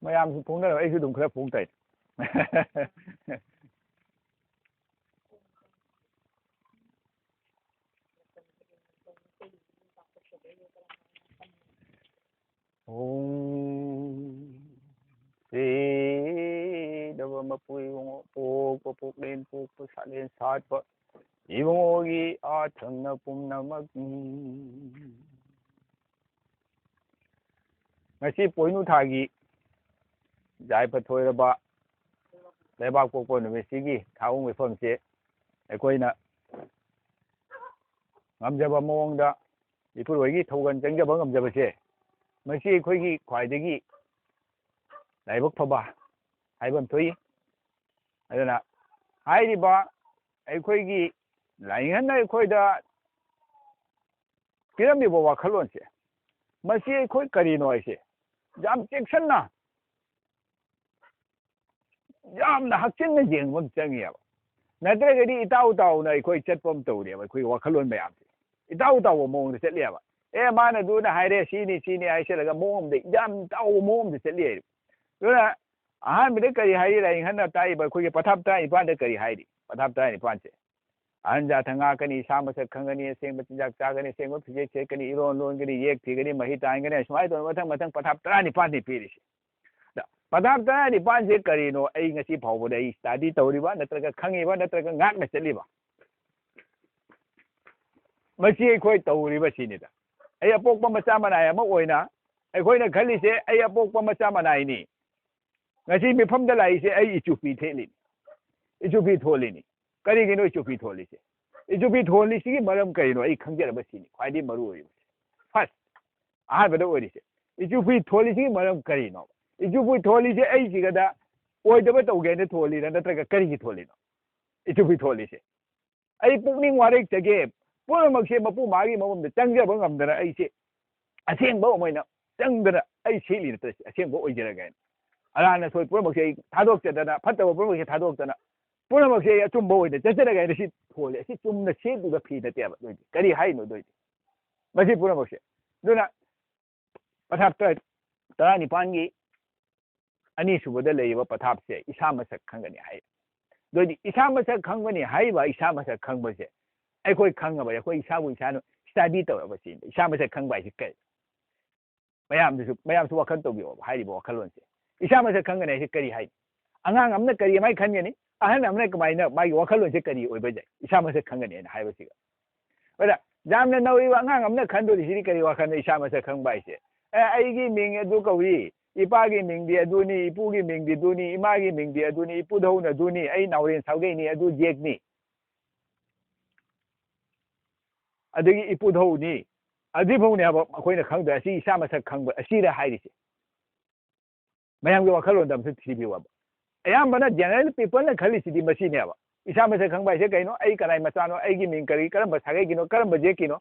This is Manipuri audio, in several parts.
ꯃꯌꯥꯝꯁꯨ ꯐꯣꯡꯅꯔ ꯑꯩꯁꯨ ꯑꯗꯨꯝ ꯈꯔ ꯐꯣꯡ ꯇꯥꯏ ꯁꯤꯗꯕ ꯃꯄꯨ ꯏꯕꯨꯡꯉꯣ ꯄꯣꯛꯄ ꯄꯣꯛꯂꯦꯟ ꯄꯣꯛꯄ ꯁꯥꯠꯂꯦꯟ ꯁꯥꯠꯄ ꯏꯕꯨꯡꯉꯣꯒꯤ ꯑꯥꯊꯪꯅ ꯄꯨꯝꯅꯃꯛꯅꯤ ꯉꯁꯤ ꯄꯣꯏꯅꯨ ꯊꯥꯒꯤ ꯌꯥꯏꯐ ꯊꯣꯏꯔꯕ ꯂꯩꯕꯥꯛ ꯄꯣꯛꯄ ꯅꯨꯃꯤꯠꯁꯤꯒꯤ ꯊꯧꯑꯣꯡ ꯃꯤꯐꯝꯁꯦ ꯑꯩꯈꯣꯏꯅ ꯉꯝꯖꯕ ꯃꯑꯣꯡꯗ ꯏꯄꯨꯔꯣꯏꯒꯤ ꯊꯧꯒꯜ ꯆꯪꯖꯕ ꯉꯝꯖꯕꯁꯦ ꯃꯁꯤ ꯑꯩꯈꯣꯏꯒꯤ ꯈ꯭ꯋꯥꯏꯗꯒꯤ ꯂꯥꯏꯕꯛ ꯐꯕ ꯍꯥꯏꯕ ꯑꯃ ꯊꯣꯛꯏ ꯑꯗꯨꯅ ꯍꯥꯏꯔꯤꯕ ꯑꯩꯈꯣꯏꯒꯤ ꯂꯥꯏꯅꯤꯡꯍꯟꯅ ꯑꯩꯈꯣꯏꯗ ꯄꯤꯔꯝꯃꯤꯕ ꯋꯥꯈꯜꯂꯣꯟꯁꯦ ꯃꯁꯤ ꯑꯩꯈꯣꯏ ꯀꯔꯤꯅꯣ ꯍꯥꯏꯁꯦ ꯌꯥꯝ ꯆꯦꯛꯁꯤꯟꯅ ꯌꯥꯝꯅ ꯍꯛꯆꯤꯟꯅ ꯌꯦꯡꯕ ꯑꯃ ꯆꯪꯉꯦꯕ ꯅꯠꯇ꯭ꯔꯒꯗꯤ ꯏꯇꯥꯎ ꯇꯥꯎꯅ ꯑꯩꯈꯣꯏ ꯆꯠꯄ ꯑꯃ ꯇꯧꯔꯦꯕ ꯑꯩꯈꯣꯏꯒꯤ ꯋꯥꯈꯜꯂꯣꯟ ꯃꯌꯥꯝꯁꯦ ꯏꯇꯥꯎ ꯇꯥꯎꯕ ꯃꯑꯣꯡꯗ ꯆꯠꯂꯦꯕ ꯃꯥꯅ ꯑꯗꯨꯅ ꯍꯥꯏꯔꯦ ꯁꯤꯅꯤ ꯍꯥꯏꯁꯤꯜꯂꯒ ꯃꯑꯣꯡ ꯑꯃꯗ ꯌꯥꯝ ꯇꯥꯎꯕ ꯃꯑꯣꯡ ꯑꯃꯗ ꯆꯠꯂꯤ ꯑꯗꯨꯅ ꯑꯍꯥꯟꯕꯗ ꯀꯔꯤ ꯍꯥꯏꯔꯤ ꯂꯥꯏꯅꯤꯡꯍꯟꯅ ꯇꯥꯛꯏꯕ ꯑꯩꯈꯣꯏꯒꯤ ꯄꯊꯥꯞ 19ꯗ ꯀꯔꯤ ꯍꯥꯏꯔꯤ ꯄꯊꯥꯞ 19ꯁꯦ ꯑꯍꯟ ꯖꯥꯠ ꯉꯥꯛꯀꯅꯤ ꯏꯁꯥ ꯃꯁꯛ ꯈꯪꯒꯅꯤ ꯑꯁꯦꯡꯕ ꯆꯤꯟꯖꯥꯛ ꯆꯥꯒꯅꯤ ꯑꯁꯦꯡꯕ ꯐꯤꯖꯦꯠ ꯁꯦꯠꯀꯅꯤ ꯏꯔꯣꯟ ꯂꯣꯟꯒꯅꯤ ꯌꯦꯛ ꯊꯤꯒꯅꯤ ꯃꯍꯤ ꯇꯥꯟꯒꯅꯤ ꯁꯨꯃꯥꯏꯅ ꯇꯧꯅ ꯃꯊꯪ ꯄꯊꯥꯞ 19ꯅꯤ ꯄꯤꯔꯤꯁꯦ ꯄꯊꯥꯞ 19ꯁꯦ ꯀꯔꯤꯅꯣ ꯑꯩ ꯉꯁꯤ ꯐꯥꯎꯕꯗ ꯑꯩ ꯁ꯭ꯇꯗꯤ ꯇꯧꯔꯤꯕ ꯅꯠꯇ꯭ꯔꯒ ꯈꯪꯉꯤꯕ ꯅꯠꯇ꯭ꯔꯒ ꯉꯥꯛꯅ ꯆꯠꯂꯤꯕ ꯃꯁꯤ ꯑꯩꯈꯣꯏ ꯇꯧꯔꯤꯕ ꯁꯤꯅꯤꯗ ꯑꯩ ꯑꯄꯣꯛꯄ ꯃꯆꯥ ꯃꯅꯥꯏ ꯑꯃ ꯑꯣꯏꯅ ꯑꯩꯈꯣꯏꯅ ꯈꯜꯂꯤꯁꯦ ꯑꯩ ꯑꯄꯣꯛꯄ ꯃꯆꯥ ꯃꯅꯥꯏꯅꯤ ꯉꯁꯤ ꯃꯤꯐꯝꯗ ꯂꯥꯛꯏꯁꯦ ꯑꯩ ꯏꯆꯨꯄꯤ ꯊꯦꯠꯂꯤꯅꯤ ꯏꯆꯨꯄꯤ ꯊꯣꯜꯂꯤꯅꯤ ꯀꯔꯤꯒꯤꯅꯣ ꯏꯆꯨꯄꯤ ꯊꯣꯜꯂꯤꯁꯦ ꯏꯆꯨꯄꯤ ꯊꯣꯜꯂꯤꯁꯤꯒꯤ ꯃꯔꯝ ꯀꯔꯤꯅꯣ ꯑꯩ ꯈꯪꯖꯔꯕ ꯁꯤꯅꯤ ꯈ꯭ꯋꯥꯏꯗꯒꯤ ꯃꯔꯨ ꯑꯣꯏꯔꯤꯕꯁꯦ ꯐꯥꯔꯁ ꯑꯍꯥꯟꯕꯗ ꯑꯣꯏꯔꯤꯁꯦ ꯏꯆꯨꯄꯤ ꯊꯣꯜꯂꯤꯁꯤꯒꯤ ꯃꯔꯝ ꯀꯔꯤꯅꯣ ꯏꯆꯨꯄꯤ ꯊꯣꯜꯂꯤꯁꯦ ꯑꯩꯁꯤꯒꯗ ꯑꯣꯏꯗꯕ ꯇꯧꯒꯦꯅ ꯊꯣꯜꯂꯤꯔ ꯅꯠꯇ꯭ꯔꯒ ꯀꯔꯤꯒꯤ ꯊꯣꯜꯂꯤꯅꯣ ꯏꯆꯨꯄꯤ ꯊꯣꯜꯂꯤꯁꯦ ꯑꯩ ꯄꯨꯛꯅꯤꯡ ꯋꯥꯔꯦꯛꯆꯒꯦ ꯄꯨꯝꯅꯃꯛꯁꯦ ꯃꯄꯨ ꯃꯥꯒꯤ ꯃꯉꯣꯟꯗ ꯆꯪꯖꯕ ꯉꯝꯗꯅ ꯑꯩꯁꯦ ꯑꯁꯦꯡꯕ ꯑꯣꯏꯅ ꯆꯪꯗꯅ ꯑꯩ ꯁꯦꯠꯂꯤ ꯅꯠꯇ꯭ꯔ ꯑꯁꯦꯡꯕ ꯑꯣꯏꯖꯔꯒꯦꯅ ꯑꯔꯥꯟ ꯑꯁꯣꯏ ꯄꯨꯝꯅꯃꯛꯁꯦ ꯑꯩ ꯊꯥꯗꯣꯛꯆꯗꯅ ꯐꯠꯇꯕ ꯄꯨꯝꯅꯃꯛꯁꯦ ꯊꯥꯗꯣꯛꯇꯅ ꯄꯨꯝꯅꯃꯛꯁꯦ ꯑꯩ ꯑꯆꯨꯝꯕ ꯑꯣꯏꯅ ꯆꯠꯆꯔꯒꯦ ꯍꯥꯏꯅ ꯁꯤ ꯊꯣꯜꯂꯤ ꯑꯁꯤ ꯆꯨꯝꯅ ꯁꯦꯠꯂꯤꯕ ꯐꯤ ꯅꯠꯇꯦꯕ ꯑꯗꯨꯏꯗꯤ ꯀꯔꯤ ꯍꯥꯏꯅꯣ ꯑꯗꯨꯏꯗꯤ ꯃꯁꯤ ꯄꯨꯝꯅꯃꯛꯁꯦ ꯑꯗꯨꯅ ꯄꯊꯥꯞ 19ꯒꯤ ꯑꯅꯤꯁꯨꯕꯗ ꯂꯩꯔꯤꯕ ꯄꯊꯥꯞꯁꯦ ꯏꯁꯥ ꯃꯁꯛ ꯈꯪꯒꯅꯤ ꯍꯥꯏ ꯑꯗꯨꯏꯗꯤ ꯏꯁꯥ ꯃꯁꯛ ꯈꯪꯕꯅꯤ ꯍꯥꯏꯔꯤꯕ ꯏꯁꯥ ꯃꯁꯛ ꯈꯪꯕꯁꯦ ꯑꯩꯈꯣꯏ ꯈꯪꯉꯕ ꯑꯩꯈꯣꯏ ꯏꯁꯥꯕꯨ ꯏꯁꯥꯅ ꯁ꯭ꯇꯗꯤ ꯇꯧꯔꯕ ꯁꯤꯅꯤ ꯏꯁꯥ ꯃꯁꯛ ꯈꯪꯕ ꯍꯥꯏꯁꯤ ꯀꯔꯤ ꯃꯌꯥꯝꯁꯨ ꯋꯥꯈꯜ ꯇꯧꯕꯤꯌꯣꯕ ꯍꯥꯏꯔꯤꯕ ꯋꯥꯈꯜꯂꯣꯟꯁꯦ ꯏꯁꯥ ꯃꯁꯛ ꯈꯪꯒꯅꯤ ꯍꯥꯏꯁꯤ ꯀꯔꯤ ꯍꯥꯏꯅꯤ ꯑꯉꯥꯡ ꯑꯃꯅ ꯀꯔꯤ ꯈꯟꯒꯅꯤ ꯑꯍꯟ ꯑꯃꯅ ꯀꯃꯥꯏꯅ ꯃꯥꯒꯤ ꯋꯥꯈꯜꯂꯣꯟꯁꯦ ꯀꯔꯤ ꯑꯣꯏꯕ ꯌꯥꯏ ꯏꯁꯥ ꯃꯁꯛ ꯈꯪꯒꯅꯤ ꯍꯥꯏꯅ ꯍꯥꯏꯕꯁꯤꯒ ꯑꯗ ꯌꯥꯝꯅ ꯅꯧꯔꯤꯕ ꯑꯉꯥꯡ ꯑꯃꯅ ꯈꯟꯗꯣꯔꯤꯁꯤꯗꯤ ꯀꯔꯤ ꯋꯥꯈꯜꯅ ꯏꯁꯥ ꯃꯁꯛ ꯈꯪꯕ ꯍꯥꯏꯁꯦ ꯑꯩꯒꯤ ꯃꯤꯡ ꯑꯗꯨ ꯀꯧꯏ ꯏꯄꯥꯒꯤ ꯃꯤꯡꯗꯤ ꯑꯗꯨꯅꯤ ꯏꯄꯨꯒꯤ ꯃꯤꯡꯗꯤ ꯑꯗꯨꯅꯤ ꯏꯃꯥꯒꯤ ꯃꯤꯡꯗꯤ ꯑꯗꯨꯅꯤ ꯏꯄꯨꯙꯧꯅ ꯑꯗꯨꯅꯤ ꯑꯩ ꯅꯥꯎꯔꯦꯟ ꯁꯥꯎꯒꯩꯅꯤ ꯑꯗꯨ ꯖꯦꯛꯅꯤ ꯑꯗꯒꯤ ꯏꯄꯨꯙꯧꯅꯤ ꯑꯗꯨꯐꯧꯅꯦꯕ ꯑꯩꯈꯣꯏꯅ ꯈꯪꯗ꯭ꯔꯦ ꯑꯁꯤ ꯏꯁꯥ ꯃꯁꯛ ꯈꯪꯕ ꯑꯁꯤꯗ ꯍꯥꯏꯔꯤꯁꯦ ꯃꯌꯥꯝꯒꯤ ꯋꯥꯈꯜꯂꯣꯟꯗ ꯑꯝꯇ ꯊꯤꯕꯤꯌꯨꯕ ꯑꯌꯥꯝꯕꯅ ꯖꯦꯅꯔꯦꯜ ꯄꯤꯄꯜꯅ ꯈꯜꯂꯤꯁꯤꯗꯤ ꯃꯁꯤꯅꯦꯕ ꯏꯁꯥ ꯃꯁꯛ ꯈꯪꯕ ꯍꯥꯏꯁꯦ ꯀꯩꯅꯣ ꯑꯩ ꯀꯅꯥꯏ ꯃꯆꯥꯅꯣ ꯑꯩꯒꯤ ꯃꯤꯡ ꯀꯔꯤ ꯀꯔꯝꯕ ꯁꯥꯒꯩꯒꯤꯅꯣ ꯀꯔꯝꯕ ꯖꯦꯛꯀꯤꯅꯣ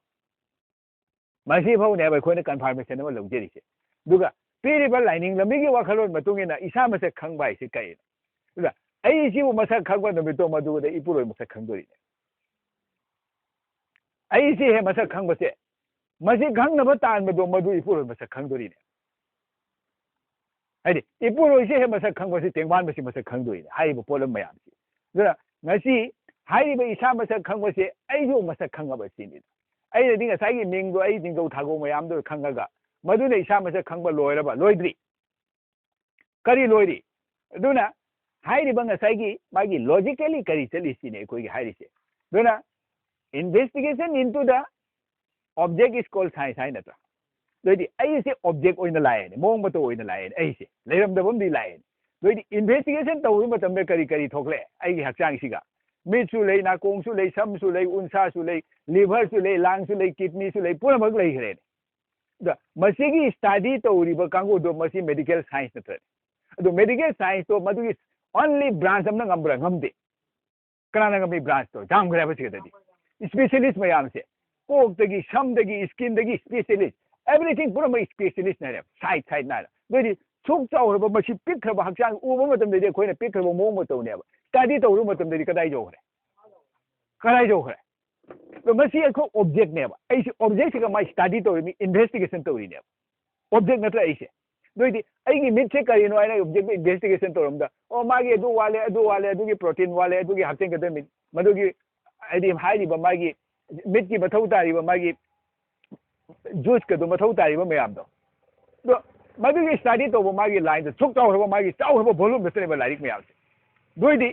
ꯃꯁꯤ ꯐꯥꯎꯅꯦꯕ ꯑꯩꯈꯣꯏꯅ ꯀꯟꯐꯥꯔꯃꯦꯁꯟ ꯑꯃ ꯂꯧꯖꯔꯤꯁꯦ ꯑꯗꯨꯒ ꯄꯤꯔꯤꯕ ꯂꯥꯏꯅꯤꯡ ꯂꯝꯕꯤꯒꯤ ꯋꯥꯈꯜꯂꯣꯟ ꯃꯇꯨꯡ ꯏꯟꯅ ꯏꯁꯥ ꯃꯁꯛ ꯈꯪꯕ ꯍꯥꯏꯁꯤ ꯀꯔꯤꯅꯣ ꯑꯗꯨꯒ ꯑꯩꯁꯤꯕꯨ ꯃꯁꯛ ꯈꯪꯕ ꯅꯨꯃꯤꯠꯇꯣ ꯃꯗꯨꯗ ꯏꯄꯨꯔꯣꯏ ꯃꯁꯛ ꯈꯪꯗꯣꯔꯤꯅꯦ ꯑꯩꯁꯤ ꯍꯦꯛ ꯃꯁꯛ ꯈꯪꯕꯁꯦ ꯃꯁꯤ ꯈꯪꯅꯕ ꯇꯥꯟꯕꯗꯣ ꯃꯗꯨ ꯏꯄꯨꯔꯣꯏ ꯃꯁꯛ ꯈꯪꯗꯣꯔꯤꯅꯦ ꯍꯥꯏꯗꯤ ꯏꯄꯨꯔꯣꯏꯁꯤ ꯍꯦꯛ ꯃꯁꯛ ꯈꯪꯕꯁꯤ ꯇꯦꯡꯕꯥꯟꯕꯁꯤ ꯃꯁꯛ ꯈꯪꯗꯣꯏꯅꯦ ꯍꯥꯏꯔꯤꯕ ꯄꯣꯠꯂꯝ ꯃꯌꯥꯝꯁꯤ ꯑꯗꯨꯅ ꯉꯁꯤ ꯍꯥꯏꯔꯤꯕ ꯏꯁꯥ ꯃꯁꯛ ꯈꯪꯕꯁꯦ ꯑꯩꯁꯨ ꯃꯁꯛ ꯈꯪꯉꯕ ꯁꯤꯅꯤ ꯑꯩꯅꯗꯤ ꯉꯁꯥꯏꯒꯤ ꯃꯤꯡꯗꯣ ꯑꯩ ꯅꯤꯡꯊꯧ ꯊꯥꯒꯧ ꯃꯌꯥꯝꯗꯣ ꯈꯪꯉꯒ ꯃꯗꯨꯅ ꯏꯁꯥ ꯃꯁꯛ ꯈꯪꯕ ꯂꯣꯏꯔꯕ ꯂꯣꯏꯗ꯭ꯔꯤ ꯀꯔꯤ ꯂꯣꯏꯔꯤ ꯑꯗꯨꯅ ꯍꯥꯏꯔꯤꯕ ꯉꯁꯥꯏꯒꯤ ꯃꯥꯒꯤ ꯂꯣꯖꯤꯀꯦꯂꯤ ꯀꯔꯤ ꯆꯠꯂꯤꯁꯤꯅꯦ ꯑꯩꯈꯣꯏꯒꯤ ꯍꯥꯏꯔꯤꯁꯦ ꯑꯗꯨꯅ investigation into the object is called science ꯍꯥꯏ ꯅꯠꯇ꯭ꯔꯥ ꯑꯗꯨꯏꯗꯤ ꯑꯩꯁꯦ ꯑꯣꯕꯖꯦꯛ ꯑꯣꯏꯅ ꯂꯥꯛꯑꯦꯅꯦ ꯃꯑꯣꯡ ꯃꯇꯧ ꯑꯣꯏꯅ ꯂꯥꯛꯑꯦꯅꯦ ꯑꯩꯁꯦ ꯂꯩꯔꯝꯗꯕ ꯑꯃꯗꯤ ꯂꯥꯛꯑꯦꯅꯦ ꯑꯗꯨꯏꯗꯤ ꯏꯟꯚꯦꯁꯇꯤꯒꯦꯁꯟ ꯇꯧꯕ ꯃꯇꯝꯗ ꯀꯔꯤ ꯊꯣꯛꯂꯛꯑꯦ ꯑꯩꯒꯤ ꯍꯛꯆꯥꯡꯁꯤꯒ ꯃꯤꯠꯁꯨ ꯂꯩ ꯅꯥꯀꯣꯡꯁꯨ ꯂꯩ ꯁꯝꯁꯨ ꯂꯩ ꯎꯟꯁꯥꯁꯨ ꯂꯩ ꯂꯤꯚꯔꯁꯨ ꯂꯩ ꯂꯥꯡꯁꯨ ꯂꯩ ꯀꯤꯗꯅꯤꯁꯨ ꯂꯩ ꯄꯨꯝꯅꯃꯛ ꯂꯩꯈ꯭ꯔꯦꯅꯦ ꯑꯗ ꯃꯁꯤꯒꯤ ꯁ꯭ꯇꯗꯤ ꯇꯧꯔꯤꯕ ꯀꯥꯡꯕꯨꯗꯣ ꯃꯁꯤ ꯃꯦꯗꯤꯀꯦꯜ ꯁꯥꯏꯟꯁ ꯅꯠꯇ꯭ꯔꯅꯦ ꯑꯗꯣ ꯃꯦꯗꯤꯀꯦꯜ ꯁꯥꯏꯟꯁꯇꯣ ꯃꯗꯨꯒꯤ ꯑꯣꯟꯂꯤ ꯕ꯭ꯔꯥꯟꯁ ꯑꯃꯅ ꯉꯝꯕ꯭ꯔꯥ ꯉꯝꯗꯦ ꯀꯅꯥꯅ ꯉꯝꯃꯤ ꯕ꯭ꯔꯥꯟꯁꯇꯣ ꯌꯥꯝꯈ꯭ꯔꯦ ꯍꯥꯏꯕꯁꯤꯗꯗꯤ ꯏꯁꯄꯦꯁꯤꯌꯦꯂꯤꯁ ꯃꯌꯥꯝꯁꯦ ꯀꯣꯛꯇꯒꯤ ꯁꯝꯗꯒꯤ ꯏꯁꯀꯤꯟꯗꯒꯤ ꯏꯁꯄꯦꯁꯤꯌꯦꯂꯤꯁ ꯑꯦꯚ꯭ꯔꯤꯊꯤꯡ ꯄꯨꯝꯅꯃꯛ ꯏꯁꯄꯦꯁꯤꯌꯦꯂꯤꯁ ꯅꯥꯏꯔꯦ ꯁꯥꯏꯠ ꯅꯥꯏꯔꯦ ꯑꯗꯨꯏꯗꯤ ꯁꯨꯛ ꯆꯥꯎꯔꯕ ꯃꯁꯤ ꯄꯤꯛꯈ꯭ꯔꯕ ꯍꯛꯆꯥꯡ ꯎꯕ ꯃꯇꯝꯗꯗꯤ ꯑꯩꯈꯣꯏꯅ ꯄꯤꯛꯈ꯭ꯔꯕ ꯃꯑꯣꯡ ꯃꯇꯧꯅꯦꯕ ꯁ꯭ꯇꯗꯤ ꯇꯧꯔꯨꯕ ꯃꯇꯝꯗꯗꯤ ꯀꯗꯥꯏ ꯌꯧꯈ꯭ꯔꯦ ꯑꯗꯣ ꯃꯁꯤ ꯑꯩꯈꯣꯏ ꯑꯣꯕꯖꯦꯛꯅꯦꯕ ꯑꯩꯁꯤ ꯑꯣꯕꯖꯦꯛꯁꯤꯒ ꯃꯥꯏ ꯁ꯭ꯇꯗꯤ ꯇꯧꯔꯤꯅꯤ ꯏꯟꯚꯦꯁꯇꯤꯒꯦꯁꯟ ꯇꯧꯔꯤꯅꯦꯕ ऑब्जेक्ट नत्र ऐसे दोइदी ऐगी मिट से करिनो आइना ऑब्जेक्ट इन्वेस्टिगेशन तोरमदा ओ मागी अदु वाले अदुगी प्रोटीन वाले अदुगी हाप्टेन गद मिट मदुगी आइदी हाइरिबा मागी मिट की मथौ तारिबा मागी जूस कदु मथौ तारिबा मयामदो दो मदुगी स्टडी तोबो मागी लाइन द थुक ताव हबो मागी ताव हबो वॉल्यूम दसने लाइक मयाम दोइदी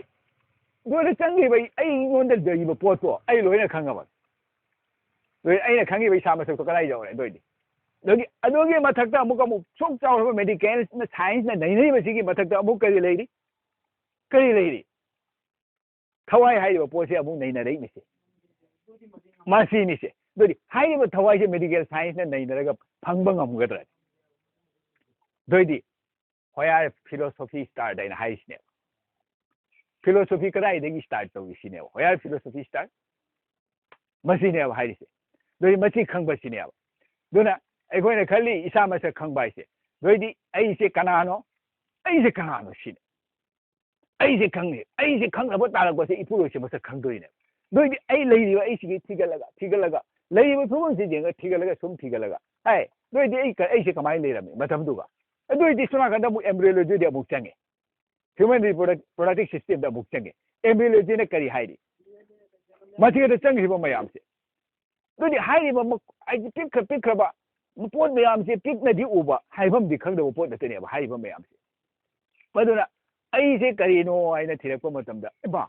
दोइदी चंगी बई ऐ गोंदल दइबो पोतो ऐ लोइना खंगबा दोइ ऐना खंगी बई सामस तो कलाई जावरे दोइदी अदोगी मथक्ता अमुक अमुक सुक चाव मेडिकल साइंस नई बसी मथक्ता अमुक करी लेरी थवाई है पोसे अमुक नई मिसे मासीनीसे दोदी हाइब थवाई से मेडिकल साइंस नई फंग गमगद्र दोदी होयार फिलोसॉफी स्टार्ट है हाइसने फिलोसॉफी कदाई स्टार्ट तौसीने होयार फिलोसॉफी स्टार्ट मसीने हाइसे दोदी मसी खंगबसीने दोना अखोने खली इसा मसक खंगबाइसे दोइदी ऐसे कनानो सिने ऐसे खंगे ऐसे खंगब तारकबसे इपुरोसे मसक खंगदोइने दोइदी ऐ लेरिबा ऐसे थिगलगा लेरिबा फुबन से जेंगा थिगलगा सुम थिगलगा हाय दोइदी ऐसे कमाई लेरमे मतमदुगा दोइदी सुना कंदा मु एम्ब्रियोलॉजी दे अमुक चंगे ह्यूमन रिप्रोडक्टिव सिस्टम दा अमुक चंगे एम्ब्रियोलॉजी ने करी हाइरी मथिगदा चंगिबा मयामसे दोइदी हाइरिबा मु आई पिक्रबा पोट मैम से पिकनदी उबा हाइबम खंगदब पोट नतनेब हाइबा मैम से मदुना ऐसे करीनो आइना थिरक्पा मतमदा एबा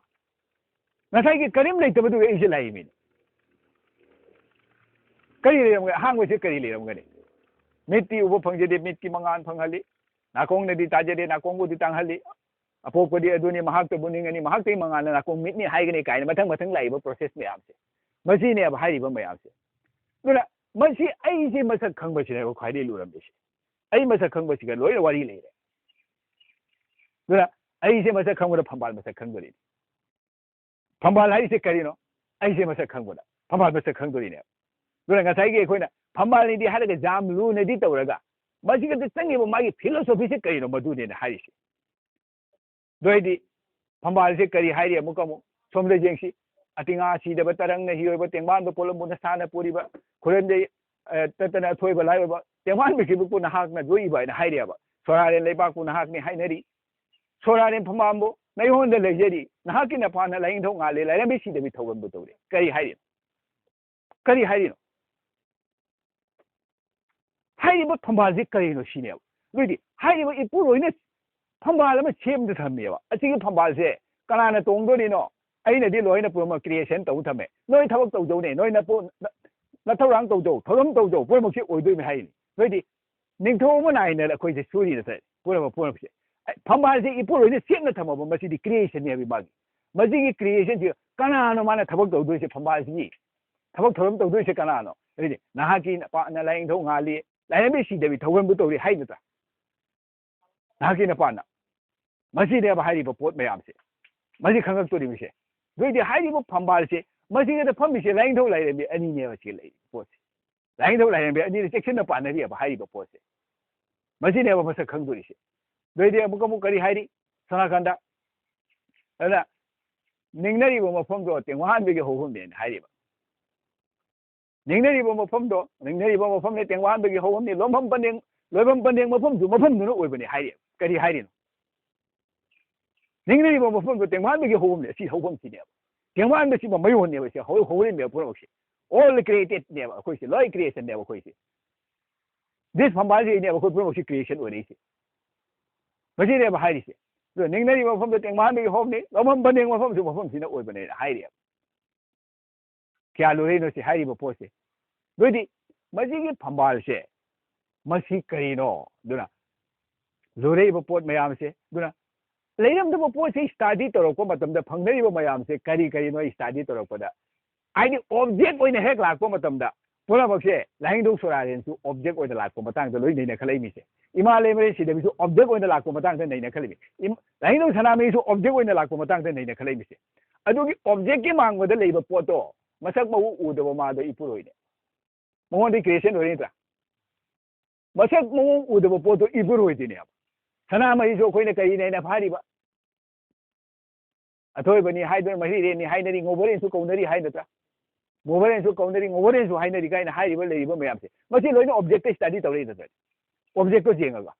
नसाई करीम लेतबदु ऐसे लाइमी करी लेरमगे हांगबसे करी लेरमगने मिट्टी उबा फंगजदे मिट्टी मंगान फंगहली नाकोंगनदी ताजदे नाकोंगुदी तांगहली अपोपदी अदुनी महाक्त बुनिंगनी महाक्तै मंगान नाकोंग मिटनी हाइगने काइन मथंग मथंग लाइबा प्रोसेस मैम से मसीने अब हाइबा मैम से दुना मसी ऐसे मसक खंगबसिने ख्वाइदे लुरमबेसे ऐ मसक खंगबसिगा लोइना वारी लेरे दुना ऐसे मसक खंगबदा फंबाल मसक खंगदोरी फंबाल हाइसे करिनो ऐसे मसक खंगबदा फंबाल मसक खंगदोरीने दुना ngसाइगे अखोइना फंबाल निदि हारगा जाम लुनदि तौरगा मसिगा चंगिबो मागी फिलोसॉफी से करिनो मदुने हारिसे दोइदी फंबाल से करी हाइरे अमुकमु सोमदे जेंगसी अतिंगा सीदब तरंग हिब तेंबान पोलम नसाना पूरीब खुरंदे ततना अथोब लाइब तेंबान बिखिबु नहाकना जोइब हाइरेब सोरारेन लेबाकु नहाकनी हाइनरी सोरारेन फमामबो नैहोंद लेजरी नहाकी नपाना लाइंथौ गाले लाइरबे सीदबि थौगंबु तौरे करी हाइरिनो हाइरिब फंबाल से करिनो सीनेब दुइदी हाइरिब इपुरोइने फंबाल अमा सेमद थमेबा असिगे फंबाल से कनाना तोंगदोरिनो अइनदी लोइना पुरम क्रिएशन तौ थमे नोइ थबक तौजौने नोइ नपो नथौरांग तौजौ थौरम तौजौ पुरमसे ओइदोइ हाइनि नोइदी निंथौ नाइना अखोइसे सूरी नसे पुरमसे फंबाल से इपुरोइने सेमना थमबो मसिदी क्रिएशन ने बागी मसिगी क्रिएशन से कनानो माना थबक तौदोइसे फंबाल से थबक थौरम तौदोइसे कनानो नोइदी नाहाकी पाना लाइंथौ गाली लाइनबे सीदबि थौगंबु तौरी हाइनता नाहाकी पाना मसिदे हाइरिबो पोट मयामसे मसि खंगक्तोरिबिसे दोइदी हाइरिबो फंबाल से मसिगदा फंबिसे लाइंथौ लाइरबे अनिने मसि लै पोसे लाइंथौ लाइरबे अनिने सेक्शन पानरी अब हाइरिबो पोसे मसिने अब मसक खंगदोरिसे दोइदी अमुकमु करी हाइरी सनाकंदा अदा निंगनरिबो मफमदो तेंवानबेगे होहुमने हाइरिबा निंगनरिबो मफमने तेंवानबेगे होहुमने लोमफम पंदेंग मफमदुनो ओइबने हाइरि करी हाइरिनो निंगनरिबो मफमदो तेंवानबेगे होहुमने सी होबमसिने तेंवानबेसी मयोने बसे होरिमे पुरमसे ऑल क्रिएटेड ने अखोइसे लोइ क्रिएशन ने अखोइसे दिस फंबाल ने अखोइ पुरमसे क्रिएशन ओरिसे मसिने हाइरिसे दो निंगनरी मफमदो तेंवानबेगे होमने लोमफम पंदेंग मफमसिने ओइबने हाइरि क्या लोइनो से हाइरिबो पोसे दोइदी मसिगी फंबाल से मसी करिनो दुना लोरेइबो पोट मयामसे दुना लेरमदबो पोसे स्टडी तौरको मतमदा फंगनरिबो मयामसे करी करिनो स्टडी तौरकोदा आइदि ऑब्जेक्ट ओइने हेक लाको मतमदा पुरमसे लाइंदौ सोरारेनसु ऑब्जेक्ट ओइने लाको मतंगदा लोइ नैना खलैमिसे इमा लेमरे सिदबिसु ऑब्जेक्ट ओइने लाको मतंगदा नैना खलैमि लाइंदौ सनामेसु ऑब्जेक्ट ओइने लाको मतंगदा नैना खलैमिसे अदुगी ऑब्जेक्ट के मांगबदा लेबा पोतो मसक मऊ उदबो मादो इपुरोइने मोहन क्रिएशन ओइनेता मसक मऊ उदबो पोतो इपुरोइदिने सनामहिसु अखोइने करिनेना फारिबा अथोइबनी हाइदो महिरेनी हाइनरी ngoborensu कौनरी हाइनता ngoborensu कौनरी ngoborensu हाइनरी काइन हाइरिबा लेरिबा मयामसे मसि लोइनो ऑब्जेक्ट स्टडी तौरे ꯑꯣꯕꯖꯦꯛꯇꯣ ꯌꯦꯡꯉꯒ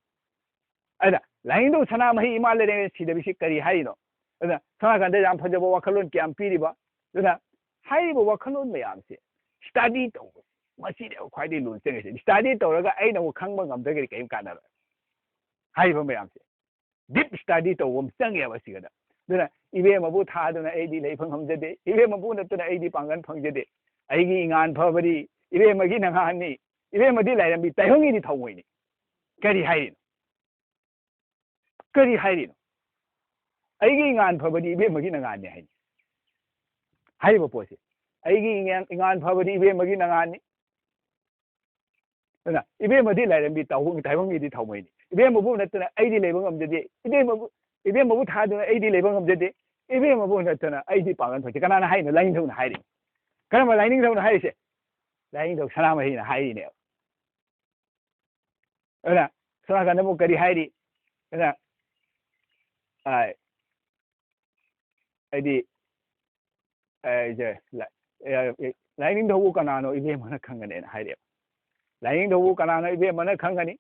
ꯑꯗ ꯂꯥꯏꯅꯤꯡꯊꯧ ꯁꯅꯥꯃꯍꯤ ꯏꯃꯥ ꯂꯩꯔꯦꯡ ꯁꯤꯗꯕꯤꯁꯤ ꯀꯔꯤ ꯍꯥꯏꯔꯤꯅꯣ ꯑꯗꯨꯅ ꯁꯣꯝꯅꯥꯀꯟꯗ ꯌꯥꯝ ꯐꯖꯕ ꯋꯥꯈꯜꯂꯣꯟ ꯀꯌꯥꯝ ꯄꯤꯔꯤꯕ ꯑꯗꯨꯅ ꯍꯥꯏꯔꯤꯕ ꯋꯥꯈꯜꯂꯣꯟ ꯃꯌꯥꯝꯁꯦ ꯁ꯭ꯇꯗꯤ ꯇꯧꯕ ꯃꯁꯤꯅꯦꯕ ꯈ꯭ꯋꯥꯏꯗꯒꯤ ꯂꯨꯅ ꯆꯪꯉꯤꯁꯦ ꯁ꯭ꯇꯗꯤ ꯇꯧꯔꯒ ꯑꯩꯅ ꯑꯃꯨꯛ ꯈꯪꯕ ꯉꯝꯗ꯭ꯔꯒꯗꯤ ꯀꯔꯤꯝ ꯀꯥꯟꯅꯔꯣꯏ ꯍꯥꯏꯔꯤꯕ ꯃꯌꯥꯝꯁꯦ ꯗꯤꯞ ꯁ꯭ꯇꯗꯤ ꯇꯧꯕ ꯑꯃ ꯆꯪꯉꯦꯕ ꯁꯤꯒꯗ ꯑꯗꯨꯅ ꯏꯕꯦꯝꯃꯕꯨ ꯊꯥꯗꯨꯅ ꯑꯩꯗꯤ ꯂꯩꯕ ꯉꯝꯖꯗꯦ ꯏꯕꯦꯝꯃꯕꯨ ꯅꯠꯇꯅ ꯑꯩꯗꯤ ꯄꯥꯡꯒꯜ ꯐꯪꯖꯗꯦ ꯑꯩꯒꯤ ꯏꯉꯥꯟ ꯐꯕꯗꯤ ꯏꯕꯦꯝꯃꯒꯤ ꯅꯉꯥꯟꯅꯤ ꯏꯕꯦꯝꯃꯗꯤ ꯂꯥꯏꯔꯦꯝꯕꯤ ꯇꯥꯏꯕꯪꯒꯤꯗꯤ ꯊꯧꯃꯣꯏꯅꯤ ꯀꯔꯤ ꯍꯥꯏꯔꯤꯅꯣ ꯀꯔꯤ ꯍꯥꯏꯔꯤꯅꯣ ꯑꯩꯒꯤ ꯏꯉꯥꯟ ꯐꯕꯗꯤ ꯏꯕꯦꯝꯃꯒꯤ ꯅꯉꯥꯟꯅꯤ ꯍꯥꯏꯅꯤ ꯍꯥꯏꯔꯤꯕ ꯄꯣꯠꯁꯦ ꯑꯩꯒꯤ ꯏꯉꯥꯟ ꯐꯕꯗꯤ ꯏꯕꯦꯝꯃꯒꯤ ꯅꯉꯥꯟꯅꯤ ꯑꯗꯨꯅ ꯏꯕꯦꯝꯃꯗꯤ ꯂꯥꯏꯔꯦꯝꯕꯤ ꯇꯥꯏꯕꯪꯒꯤꯗꯤ ꯊꯧꯃꯣꯏꯅꯤ ꯏꯕꯦꯝꯃꯕꯨ ꯅꯠꯇꯅ ꯑꯩꯗꯤ ꯂꯩꯕ ꯉꯝꯖꯗꯦ ꯏꯕꯦꯝꯃꯕꯨ ꯊꯥꯗꯨꯅ ꯑꯩꯗꯤ ꯂꯩꯕ ꯉꯝꯖꯗꯦ ꯏꯕꯦꯝꯃꯕꯨ ꯅꯠꯇꯅ ꯑꯩꯗꯤ ꯄꯥꯡꯒꯜ ꯐꯪꯖꯗꯦ ꯀꯅꯥꯅ ꯍꯥꯏꯔꯤꯅꯣ ꯂꯥꯏꯅꯤꯡꯊꯧꯅ ꯍꯥꯏꯔꯤꯅꯤ ꯀꯔꯝꯕ ꯂꯥꯏꯅꯤꯡꯊꯧꯅ ꯍꯥꯏꯔꯤꯁꯦ ꯂꯥꯏꯅꯤꯡꯊꯧ ꯁꯅꯥꯃꯍꯤꯅ ꯍꯥꯏꯔꯤꯅꯦꯕ ꯑꯗꯨꯅ ꯁꯣꯝꯅꯥꯀꯟꯗ ꯑꯃꯨꯛ ꯀꯔꯤ ꯍꯥꯏꯔꯤ ꯑꯗꯨꯅ ꯍꯥꯏꯗꯤ ꯂꯥꯏꯅꯤꯡꯊꯧꯕꯨ ꯀꯅꯥꯅꯣ ꯏꯕꯦꯝꯃꯅ ꯈꯪꯒꯅꯦꯅ ꯍꯥꯏꯔꯦꯕ ꯂꯥꯏꯅꯤꯡꯊꯧꯕꯨ ꯀꯅꯥꯅꯣ ꯏꯕꯦꯝꯃꯅ ꯈꯪꯒꯅꯤ